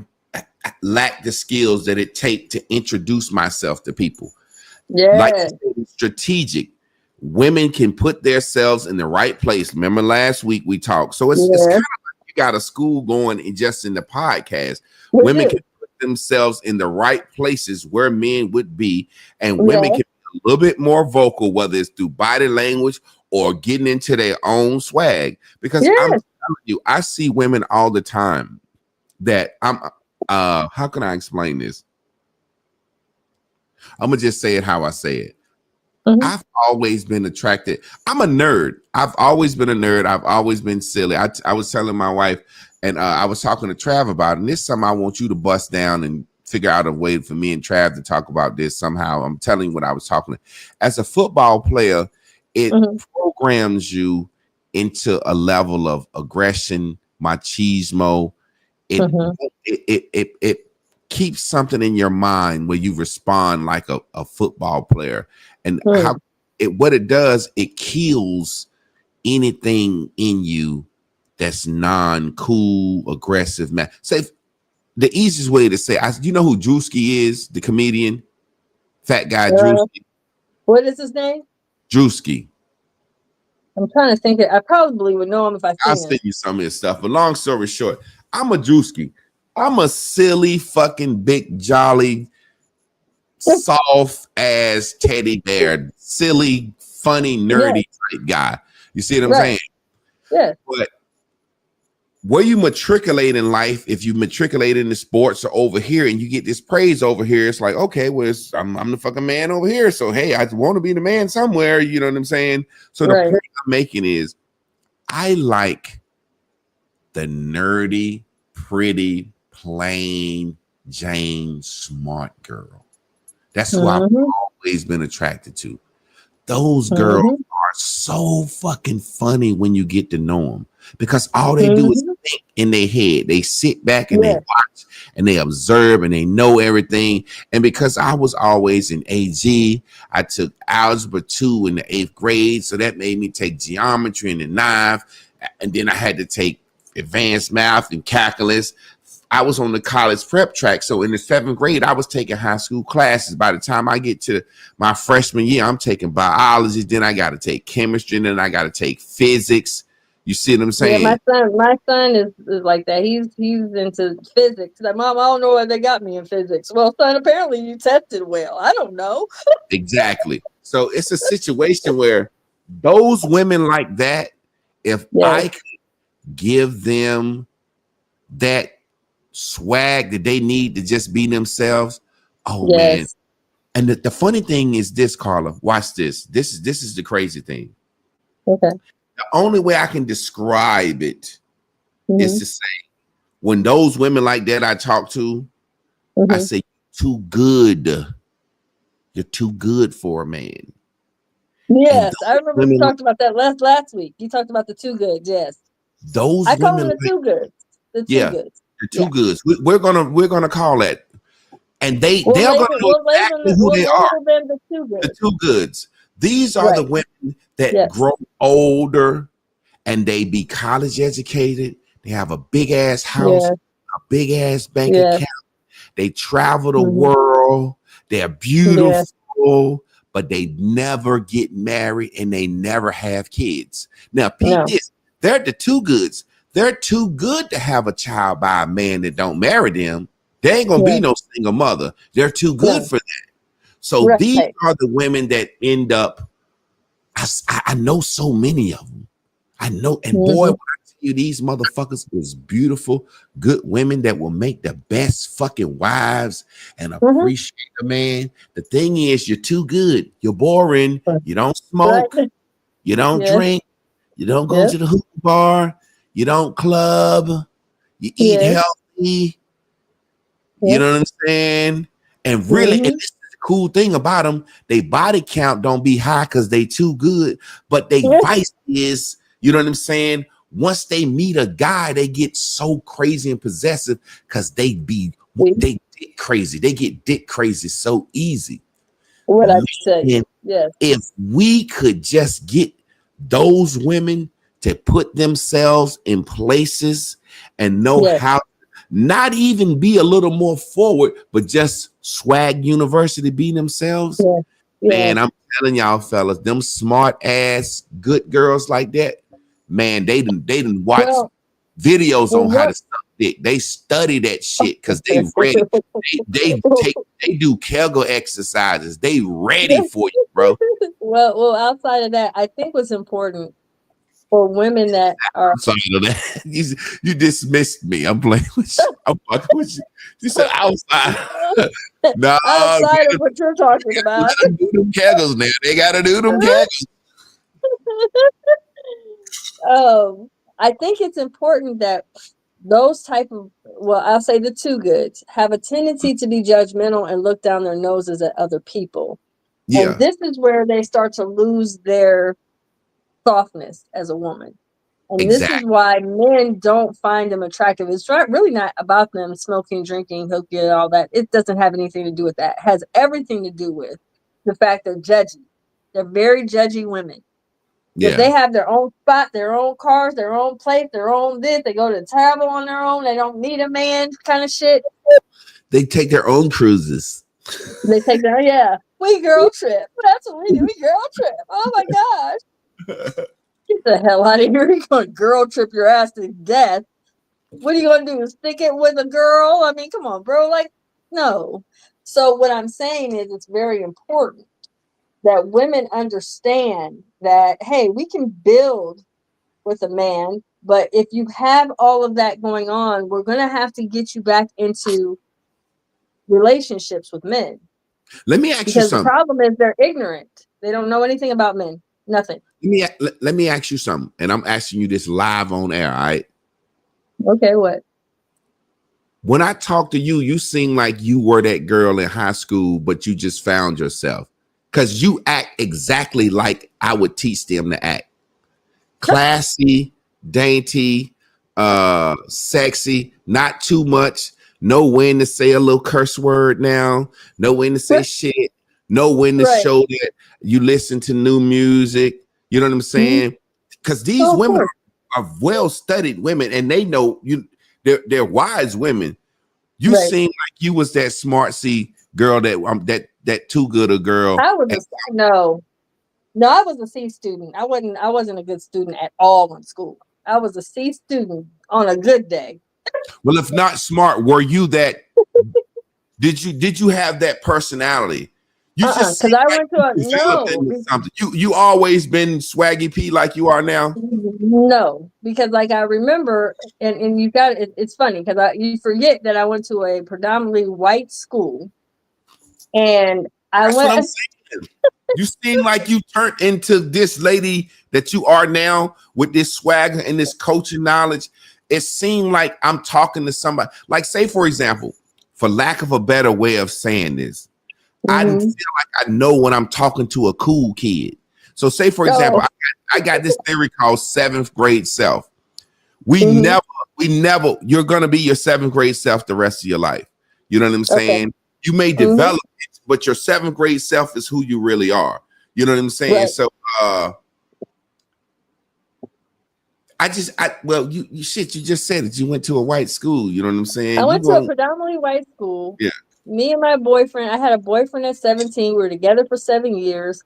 Speaker 1: lack the skills that it take to introduce myself to people. Like strategic. Women can put themselves in the right place. Remember last week we talked. So it's kind of like you got a school going and just in the podcast. Women can put themselves in the right places where men would be, and women can be a little bit more vocal, whether it's through body language or getting into their own swag. Because I'm telling you, I see women all the time that how can I explain this? I'm gonna just say it how I say it. I've always been attracted. I'm a nerd. I've always been a nerd. I've always been silly. I was telling my wife, and I was talking to Trav about it, and this is something I want you to bust down and figure out a way for me and Trav to talk about this somehow. I'm telling you what I was talking. As a football player, it programs you into a level of aggression, machismo. It keeps something in your mind where you respond like a football player. And what it does, it kills anything in you that's non-cool, aggressive. Man, say the easiest way to say, you know who Drewski is, the comedian, fat guy Drewski.
Speaker 2: What is his name?
Speaker 1: Drewski.
Speaker 2: I'm trying to think. I probably would know him if
Speaker 1: I'll send you some of his stuff. But long story short, I'm a Drewski. I'm a silly, fucking big, jolly, soft ass teddy bear, silly, funny, nerdy type guy. You see what I'm saying?
Speaker 2: Yeah.
Speaker 1: But where you matriculate in life, if you matriculate in the sports or over here and you get this praise over here, it's like, okay, well, I'm the fucking man over here. So, hey, I want to be the man somewhere. You know what I'm saying? So the point I'm making is I like the nerdy, pretty, plain Jane smart girl. That's who I've always been attracted to. Those girls are so fucking funny when you get to know them, because all they do is think in their head. They sit back and they watch and they observe and they know everything. And because I was always in AG, I took algebra 2 in the 8th grade. So that made me take geometry in the 9th. And then I had to take advanced math and calculus. I was on the college prep track. So in the 7th grade, I was taking high school classes. By the time I get to my freshman year, I'm taking biology. Then I got to take chemistry. Then I got to take physics. You see what I'm saying?
Speaker 2: Yeah, my son is like that. He's into physics. He's like, Mom, I don't know why they got me in physics. Well, son, apparently you tested well. I don't know.
Speaker 1: Exactly. So it's a situation where those women like that, if I could give them that swag that they need to just be themselves. Man. And the funny thing is this, Carla, watch this. This is the crazy thing.
Speaker 2: Okay.
Speaker 1: The only way I can describe it is to say, when those women like that I talk to, I say, too good. You're too good for a man.
Speaker 2: Yes, I remember we talked about that last week. You talked about the too good. Yes.
Speaker 1: Those
Speaker 2: I call
Speaker 1: women
Speaker 2: them the too goods. The too goods.
Speaker 1: The too goods. We're gonna call that, and they're gonna know exactly who they are. The too goods. These are the women that grow older and they be college educated. They have a big ass house,
Speaker 2: Yeah.
Speaker 1: a big ass bank
Speaker 2: Yeah.
Speaker 1: account. They travel the
Speaker 2: Mhm.
Speaker 1: world. They're
Speaker 2: Yeah.
Speaker 1: beautiful, but they never get married and they never have kids. Now, peep
Speaker 2: No.
Speaker 1: this. They're the too goods. They're too good to have a child by a man that don't marry them. They ain't gonna
Speaker 2: Yeah.
Speaker 1: be no single mother. They're too good
Speaker 2: No.
Speaker 1: for that. So
Speaker 2: Right.
Speaker 1: these are the women that end up. I know so many of them. I know, and boy,
Speaker 2: Mhm.
Speaker 1: when I tell you these motherfuckers is beautiful, good women that will make the best fucking wives and
Speaker 2: Mhm.
Speaker 1: appreciate a man. The thing is, you're too good. You're boring. You don't
Speaker 2: Right.
Speaker 1: smoke. You don't
Speaker 2: Yeah.
Speaker 1: drink. You don't go
Speaker 2: Yeah.
Speaker 1: to the hookah bar. You don't club. You eat
Speaker 2: Yeah.
Speaker 1: healthy. You
Speaker 2: Yeah.
Speaker 1: know what I'm saying? And really, and
Speaker 2: Mhm.
Speaker 1: this is the cool thing about them, they body count don't be high because they too good, but they
Speaker 2: Yeah.
Speaker 1: vice is, you know what I'm saying? Once they meet a guy, they get so crazy and possessive because they dick crazy. They get dick crazy so easy.
Speaker 2: What I say?
Speaker 1: Man,
Speaker 2: Yes.
Speaker 1: if we could just get those women to put themselves in places and know
Speaker 2: Yes.
Speaker 1: how, not even be a little more forward, but just swag university, be themselves.
Speaker 2: Yeah. Yeah.
Speaker 1: Man, I'm telling y'all, fellas, them smart ass good girls like that, man, they didn't watch
Speaker 2: Well,
Speaker 1: videos
Speaker 2: well,
Speaker 1: on how to
Speaker 2: what?
Speaker 1: suck dick. They study that shit because they ready. They do Kegel exercises. They ready for you, bro.
Speaker 2: well, outside of that, I think what's important for women that are
Speaker 1: I'm sorry to that. You dismissed me. I'm playing with you. I'm fucking with you. You said outside. No,
Speaker 2: outside of what you're talking about.
Speaker 1: gotta do them Kegels now. They gotta do them Kegels.
Speaker 2: I think it's important that those type of, well, I'll say the too goods have a tendency to be judgmental and look down their noses at other people. And
Speaker 1: Yeah,
Speaker 2: this is where they start to lose their softness as a woman. And this is
Speaker 1: exactly.
Speaker 2: why men don't find them attractive. It's really not about them smoking, drinking, hooking, all that. It doesn't have anything to do with that. It has everything to do with the fact they're judgy. They're very judgy women. Because
Speaker 1: Yeah.
Speaker 2: they have their own spot, their own cars, their own place, their own this. They go to travel on their own. They don't need a man kind of shit.
Speaker 1: They take their own cruises.
Speaker 2: They take their, yeah, we girl trip. That's what we do. We girl trip. Oh my gosh. Get the hell out of here. You're going to girl trip your ass to death. What are you going to do? Stick it with a girl? I mean, come on, bro. Like, no. So what I'm saying is it's very important that women understand that, hey, we can build with a man, but if you have all of that going on, we're going to have to get you back into relationships with men.
Speaker 1: Let me ask you
Speaker 2: Because the
Speaker 1: something.
Speaker 2: problem is they're ignorant. They don't know anything about men. Nothing.
Speaker 1: Let me ask you something. And I'm asking you this live on air, all right?
Speaker 2: Okay, what?
Speaker 1: When I talk to you, you seem like you were that girl in high school, but you just found yourself. Because you act exactly like I would teach them to act. Classy, dainty, sexy, not too much. Know when to say a little curse word now. Know when to say shit. Know when to show that you listen to new music. You know what I'm saying? Because these women are well-studied women, and they know they're wise women. You seem like you was that smartsy girl that too good a girl.
Speaker 2: I was I was a C student. I wasn't a good student at all in school. I was a C student on a good day.
Speaker 1: Well, if not smart, were you that? Did you have that personality? You just
Speaker 2: because I went to a
Speaker 1: developed into something. You always been swaggy P like you are now.
Speaker 2: No, because like I remember, and you got it's funny because you forget that I went to a predominantly white school, and
Speaker 1: That's what I'm saying. You seem like you turned into this lady that you are now with this swagger and this coaching knowledge. It seemed like I'm talking to somebody. Like, say, for example, for lack of a better way of saying this, I feel like I know when I'm talking to a cool kid. So, say, for example, I got this theory called seventh grade self. We never, you're going to be your seventh grade self the rest of your life. You know what I'm saying? You may develop it, but your seventh grade self is who you really are. You know what I'm saying? So, Well, you shit. You just said it. You went to a white school. You know what I'm saying?
Speaker 2: I
Speaker 1: You
Speaker 2: went to a
Speaker 1: going
Speaker 2: predominantly white school.
Speaker 1: Yeah.
Speaker 2: Me and my boyfriend, I had a boyfriend at 17. We were together for 7 years.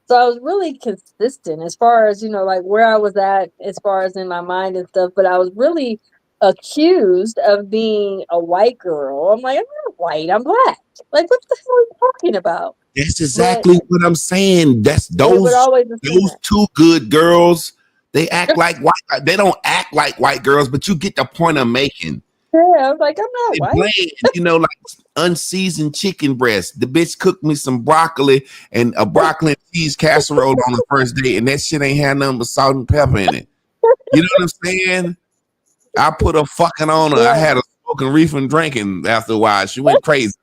Speaker 2: So I was really consistent as far as, like where I was at, as far as in my mind and stuff. But I was really accused of being a white girl. I'm like, I'm not white, I'm black. Like, what the hell are you talking about?
Speaker 1: That's
Speaker 2: But
Speaker 1: exactly what I'm saying. That's
Speaker 2: they would
Speaker 1: those
Speaker 2: always assume that.
Speaker 1: two good girls. They act like white. They don't act like white girls, but you get the point I'm making.
Speaker 2: Yeah, I was like, I'm not
Speaker 1: They
Speaker 2: white.
Speaker 1: bland, like unseasoned chicken breast. The bitch cooked me some broccoli and a broccoli and cheese casserole on the first date, and that shit ain't had nothing but salt and pepper in it. You know what I'm saying? I put a fucking on her. I had her smoking reefer and drinking after a while. She went crazy.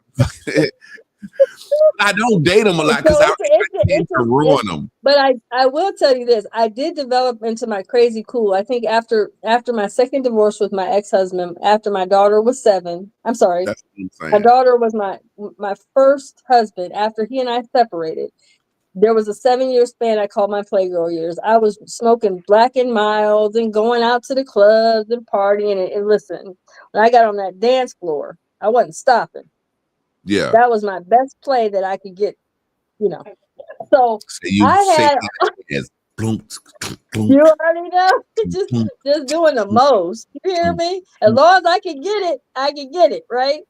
Speaker 1: I don't date them a lot because I tend to ruin them.
Speaker 2: But I will tell you this: I did develop into my crazy cool. I think after my second divorce with my ex-husband, after my daughter was 7. I'm sorry,
Speaker 1: That's what I'm saying.
Speaker 2: my daughter was my first husband. After he and I separated, there was a 7-year span I called my playgirl years. I was smoking Black and Milds and going out to the clubs and partying. And listen, when I got on that dance floor, I wasn't stopping.
Speaker 1: Yeah,
Speaker 2: that was my best play that I could get. So I had. You already know, just doing the most. You hear me? As long as I can get it right.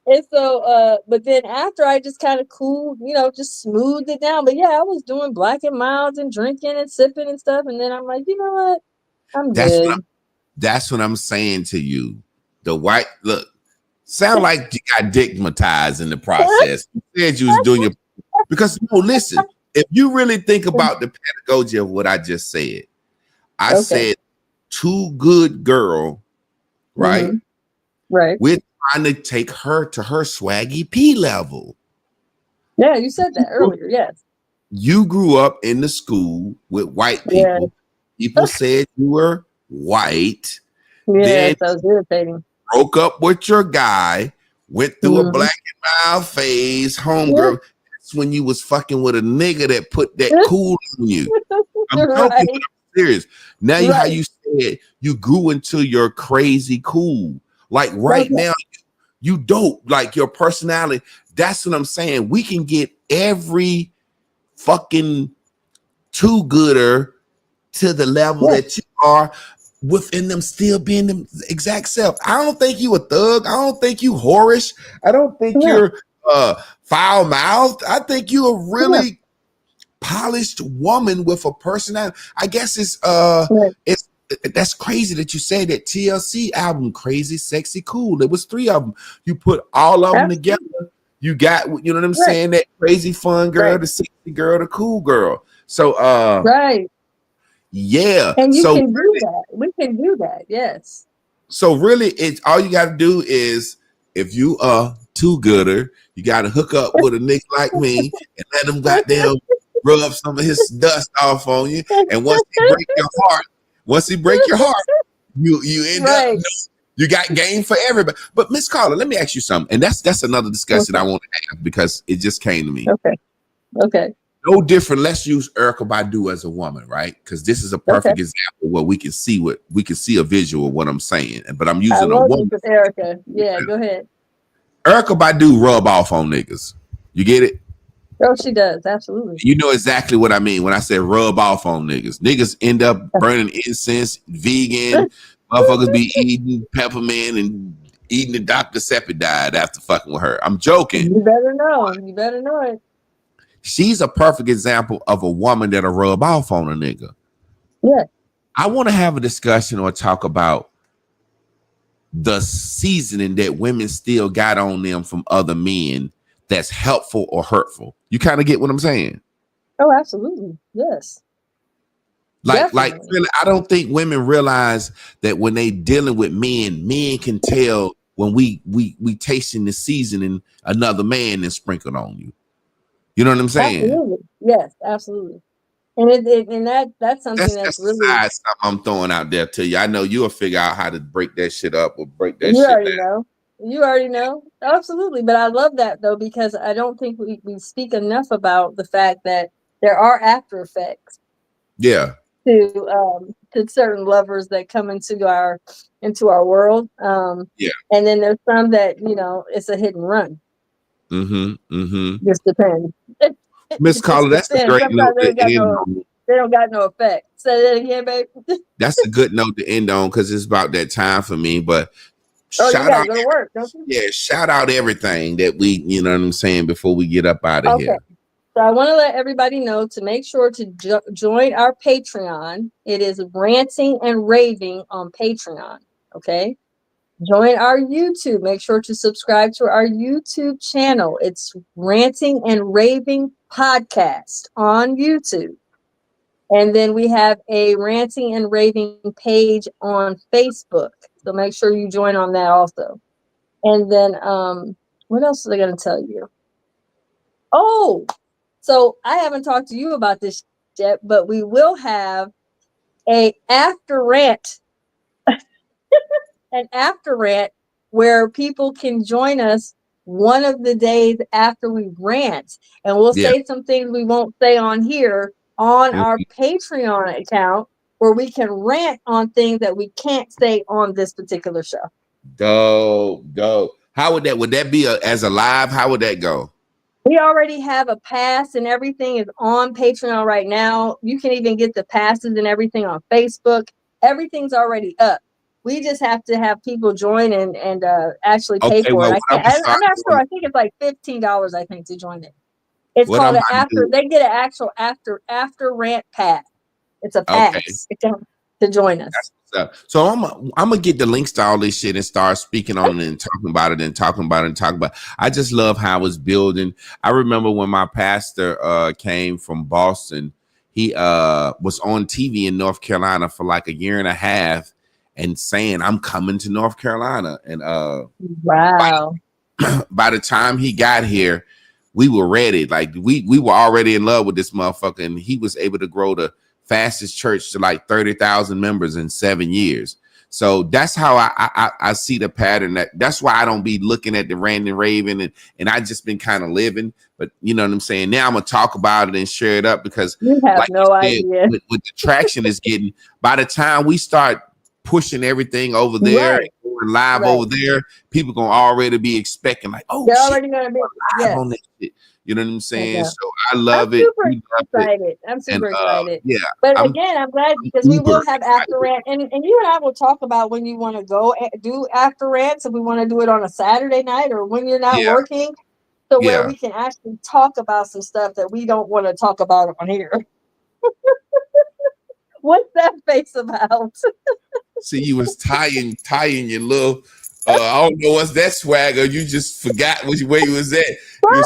Speaker 2: And so, but then after I just kind of cooled, just smoothed it down. But yeah, I was doing Black and Milds and drinking and sipping and stuff. And then I'm like, you know what? I'm good.
Speaker 1: That's what I'm saying to you. The white look sound like you got digmatized in the process. You said you was doing your because listen. If you really think about the pedagogy of what I just said, I said too good girl, right?
Speaker 2: Mm-hmm. Right.
Speaker 1: We're trying to take her to her swaggy P level.
Speaker 2: Yeah, you said that earlier. Yes.
Speaker 1: You grew up in the school with white people. Yeah. People said you were white.
Speaker 2: Yes, that was irritating.
Speaker 1: Broke up with your guy, went through a Black and Mild phase, homegirl. When you was fucking with a nigga that put that cool on you. I'm joking, but I'm serious. Now how you said you grew into your crazy cool. Like now, you dope. Like your personality. That's what I'm saying. We can get every fucking too gooder to the level that you are within them still being the exact self. I don't think you a thug. I don't think you whorish. I don't think you're foul mouthed. I think you a really polished woman with a personality. I guess it's that's crazy that you say that TLC album, Crazy, Sexy, Cool. There was 3 of them. You put all of them together. You got, you know what I'm saying? That crazy fun girl, the sexy girl, the cool girl. So yeah.
Speaker 2: And you can do that. We can do that. Yes.
Speaker 1: So really, it's all you got to do is if you are too gooder, you got to hook up with a nigga like me and let him goddamn rub some of his dust off on you. And once he break your heart, you end up, you got game for everybody. But Miss Carla, let me ask you something. And that's another discussion I want to have because it just came to me.
Speaker 2: Okay.
Speaker 1: No different. Let's use Erykah Badu as a woman, right? Because this is a perfect example where we can see a visual of what I'm saying. But I'm using a woman.
Speaker 2: With Erykah. Yeah, go ahead.
Speaker 1: Erykah Badu rub off on niggas. You get it?
Speaker 2: Oh, she does. Absolutely.
Speaker 1: You know exactly what I mean when I say rub off on niggas. Niggas end up burning incense, vegan, motherfuckers be eating peppermint and eating the Dr. Sepidide after fucking with her. I'm joking.
Speaker 2: You better know. You better know it.
Speaker 1: She's a perfect example of a woman that'll rub off on a nigga.
Speaker 2: Yeah.
Speaker 1: I want to have a discussion or talk about the seasoning that women still got on them from other men that's helpful or hurtful. You kind of get what I'm saying?
Speaker 2: Oh, absolutely. Yes.
Speaker 1: Like really, I don't think women realize that when they dealing with men can tell when we tasting the seasoning another man is sprinkled on you. You know what I'm saying?
Speaker 2: Absolutely. Yes, absolutely. And that's something that's really
Speaker 1: something I'm throwing out there to you. I know you'll figure out how to break that shit up or break that shit down.
Speaker 2: You already know. Absolutely. But I love that though, because I don't think we speak enough about the fact that there are after effects.
Speaker 1: Yeah.
Speaker 2: To to certain lovers that come into our world.
Speaker 1: Yeah.
Speaker 2: And then there's some that, it's a hit and run. Just depends.
Speaker 1: Miss
Speaker 2: It
Speaker 1: Carla,
Speaker 2: just
Speaker 1: that's a
Speaker 2: depends.
Speaker 1: great
Speaker 2: Sometimes
Speaker 1: note to end on.
Speaker 2: they don't got no effect. Say that again, babe.
Speaker 1: That's a good note to end on because it's about that time for me. But
Speaker 2: Oh, you
Speaker 1: shout
Speaker 2: gotta
Speaker 1: out,
Speaker 2: go to work, don't you?
Speaker 1: yeah, shout out everything that we, you know what I'm saying, before we get up out of
Speaker 2: Okay.
Speaker 1: here.
Speaker 2: So I want to let everybody know to make sure to join our Patreon. It is Ranting and Raving on Patreon. Okay. Join our YouTube. Make sure to subscribe to our YouTube channel. It's Ranting and Raving Podcast on YouTube. And then we have a Ranting and Raving page on Facebook. So make sure you join on that also. And then what else are they going to tell you? Oh, so I haven't talked to you about this yet, but we will have a after rant, an after rant where people can join us one of the days after we rant, and we'll say some things we won't say on here on our Patreon account, where we can rant on things that we can't say on this particular show.
Speaker 1: Dope. How would that be as a live? How would that go?
Speaker 2: We already have a pass and everything is on Patreon right now. You can even get the passes and everything on Facebook. Everything's already up. We just have to have people join and actually pay for it. I'm not sure. I think it's like $15, I think, to join it. It's called an after. They get an actual after rant pass. It's a pass to join us.
Speaker 1: So I'm gonna get the links to all this shit and start speaking on it and talking about it. I just love how it's building. I remember when my pastor came from Boston, he was on TV in North Carolina for like a year and a half and saying, I'm coming to North Carolina. And
Speaker 2: wow.
Speaker 1: By the time he got here, we were ready. Like we were already in love with this motherfucker, and he was able to grow the fastest church to like 30,000 members in 7 years. So that's how I see the pattern. That's why I don't be looking at the Ranting Raving and I just been kind of living. But you know what I'm saying? Now I'm gonna talk about it and share it up because
Speaker 2: you have no idea
Speaker 1: with the traction is getting. By the time we start pushing everything over there and going live over there, people gonna already be expecting like, oh,
Speaker 2: they're already gonna be
Speaker 1: live on this shit. You know what I'm saying? So I love it.
Speaker 2: I'm super excited.
Speaker 1: Yeah.
Speaker 2: But again, I'm glad because we will have after rant, and you and I will talk about when you want to go do after rants, if we want to do it on a Saturday night or when you're not working, so where we can actually talk about some stuff that we don't want to talk about on here. What's that face about?
Speaker 1: See, you was tying your little. I don't know what's that swagger. You just forgot which way you was at. You're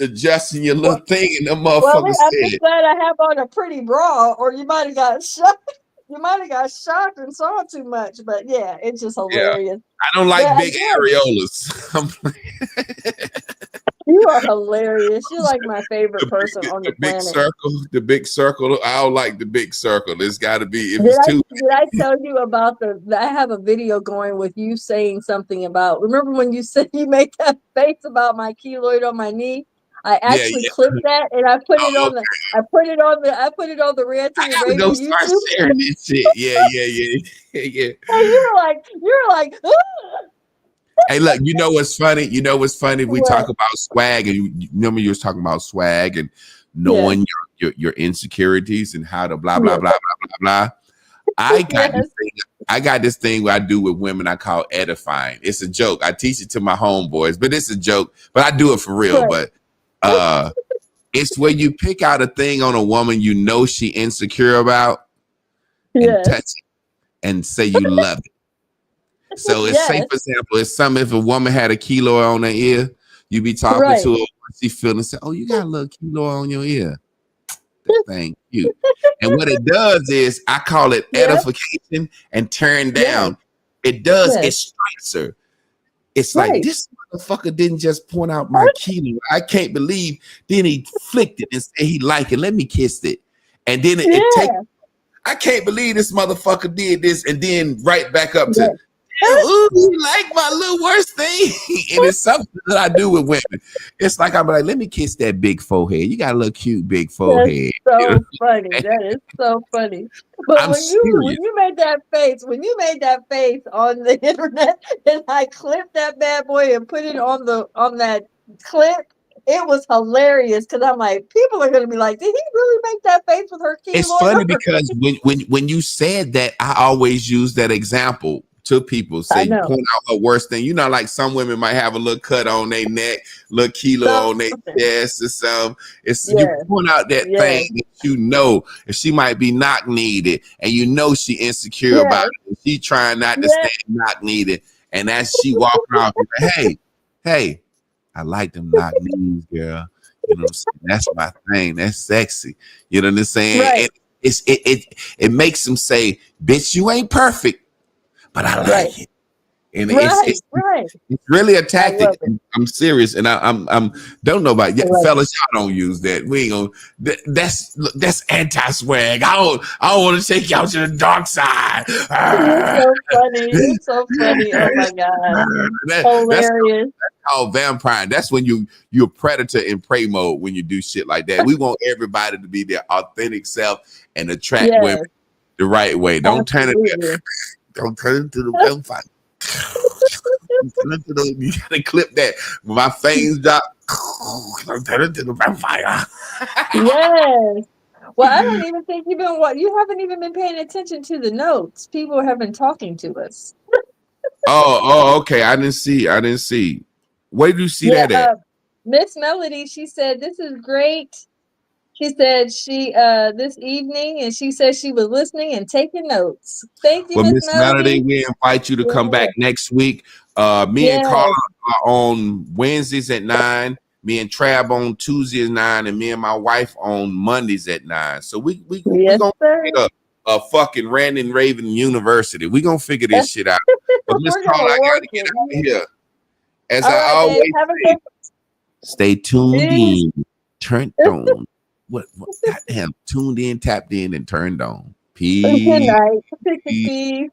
Speaker 1: adjusting your little thing, and the motherfucker
Speaker 2: I'm just glad I have on a pretty bra, or you might have got shocked. You might have got shocked and saw too much, but yeah, it's just hilarious.
Speaker 1: I don't like big areolas.
Speaker 2: You are hilarious. You're like my favorite person on the planet.
Speaker 1: The big circle. I don't like the big circle. It's got to be.
Speaker 2: Did I tell you about I have a video going with you saying something about? Remember when you said you made that face about my keloid on my knee? I actually clipped that and I put it on the. I put it on the Ranting and Raving YouTube.
Speaker 1: Sharing this shit. Yeah.
Speaker 2: And you're like.
Speaker 1: Hey, look, you know what's funny? We talk about swag, and you remember you was talking about swag and knowing your insecurities and how to blah blah blah blah blah blah. I got this thing where I do with women I call edifying. It's a joke. I teach it to my homeboys, but it's a joke. But I do it for real. But it's where you pick out a thing on a woman you know she insecure about and touch it and say you love it. So it's say, for example, it's something if a woman had a keloid on her ear, you be talking to her, she feel and say, oh, you got a little keloid on your ear. Thank you. And what it does is I call it edification and turn down. It does, it strikes her. It's like this motherfucker didn't just point out my keloid. I can't believe. Then he flicked it and said he liked it. Let me kiss it. And then it takes. I can't believe this motherfucker did this, and then right back up to Ooh, you like my little worst thing. And it's something that I do with women. It's like I'm like, let me kiss that big forehead. You got a little cute big
Speaker 2: That's
Speaker 1: forehead. You know?
Speaker 2: so funny. That is so funny. But
Speaker 1: I'm serious.
Speaker 2: when you made that face on the internet, and I clipped that bad boy and put it on that clip, it was hilarious because I'm like, people are gonna be like, did he really make that face with her
Speaker 1: It's
Speaker 2: keloid
Speaker 1: funny
Speaker 2: on her?
Speaker 1: because when you said that, I always use that example to people.
Speaker 2: I
Speaker 1: Say,
Speaker 2: know.
Speaker 1: point out her worst thing. You know, like some women might have a little cut on their neck, little kilo on their
Speaker 2: Something.
Speaker 1: chest or something. It's you
Speaker 2: Yes.
Speaker 1: point out that
Speaker 2: Yes.
Speaker 1: thing that you know, if she might be knock needed, and you know she insecure about
Speaker 2: Yes.
Speaker 1: it. She trying not to
Speaker 2: Yes.
Speaker 1: stay knock needed, and as she walking off, you're like, hey, I like them knock knees, girl. You know what I'm saying? That's my thing. That's sexy. You know what I'm saying?
Speaker 2: Right.
Speaker 1: It makes them say, "Bitch, you ain't perfect, but I
Speaker 2: Right.
Speaker 1: like it." And
Speaker 2: Right. Right.
Speaker 1: it's really a
Speaker 2: I
Speaker 1: tactic.
Speaker 2: love it.
Speaker 1: I'm serious, and I'm don't know about
Speaker 2: I love
Speaker 1: fellas. Y'all don't use that. We ain't gonna. That's anti swag. I don't want to take y'all to the dark side.
Speaker 2: You're so funny. You're so funny. Oh my God.
Speaker 1: That's
Speaker 2: Hilarious.
Speaker 1: called vampire. That's when you're a predator in prey mode when you do shit like that. We want everybody to be their authentic self and attract women
Speaker 2: Yes.
Speaker 1: the right way. Don't turn it.
Speaker 2: Absolutely.
Speaker 1: Don't turn it to the vampire. You gotta clip that. When my fangs drop. Don't turn it to the vampire.
Speaker 2: Yes. Well, I don't even think you haven't even been paying attention to the notes. People have been talking to us.
Speaker 1: Okay. I didn't see. Where did you see
Speaker 2: Yeah,
Speaker 1: that at?
Speaker 2: Miss Melody, she said this is great. She said she this evening, and she said she was listening and taking notes. Thank you,
Speaker 1: Well,
Speaker 2: Miss
Speaker 1: Miss Melody,
Speaker 2: Melody.
Speaker 1: we invite you to come back
Speaker 2: Yeah.
Speaker 1: next week. Me and Carla
Speaker 2: Yes.
Speaker 1: are on Wednesdays at 9. Me and Trab on Tuesdays at 9, and me and my wife on Mondays at 9. So we
Speaker 2: Yes,
Speaker 1: gonna
Speaker 2: sir.
Speaker 1: get a fucking Ranting Raving University. We gonna figure this shit out. But Miss
Speaker 2: We're
Speaker 1: Carla,
Speaker 2: gonna
Speaker 1: I
Speaker 2: work
Speaker 1: gotta get
Speaker 2: it.
Speaker 1: out of here. As
Speaker 2: All
Speaker 1: I
Speaker 2: right, babe.
Speaker 1: always
Speaker 2: Have a
Speaker 1: say,
Speaker 2: good
Speaker 1: stay tuned
Speaker 2: peace.
Speaker 1: in, turned on. What goddamn tuned in, tapped in, and turned on.
Speaker 2: Good
Speaker 1: Peace.
Speaker 2: night. Peace.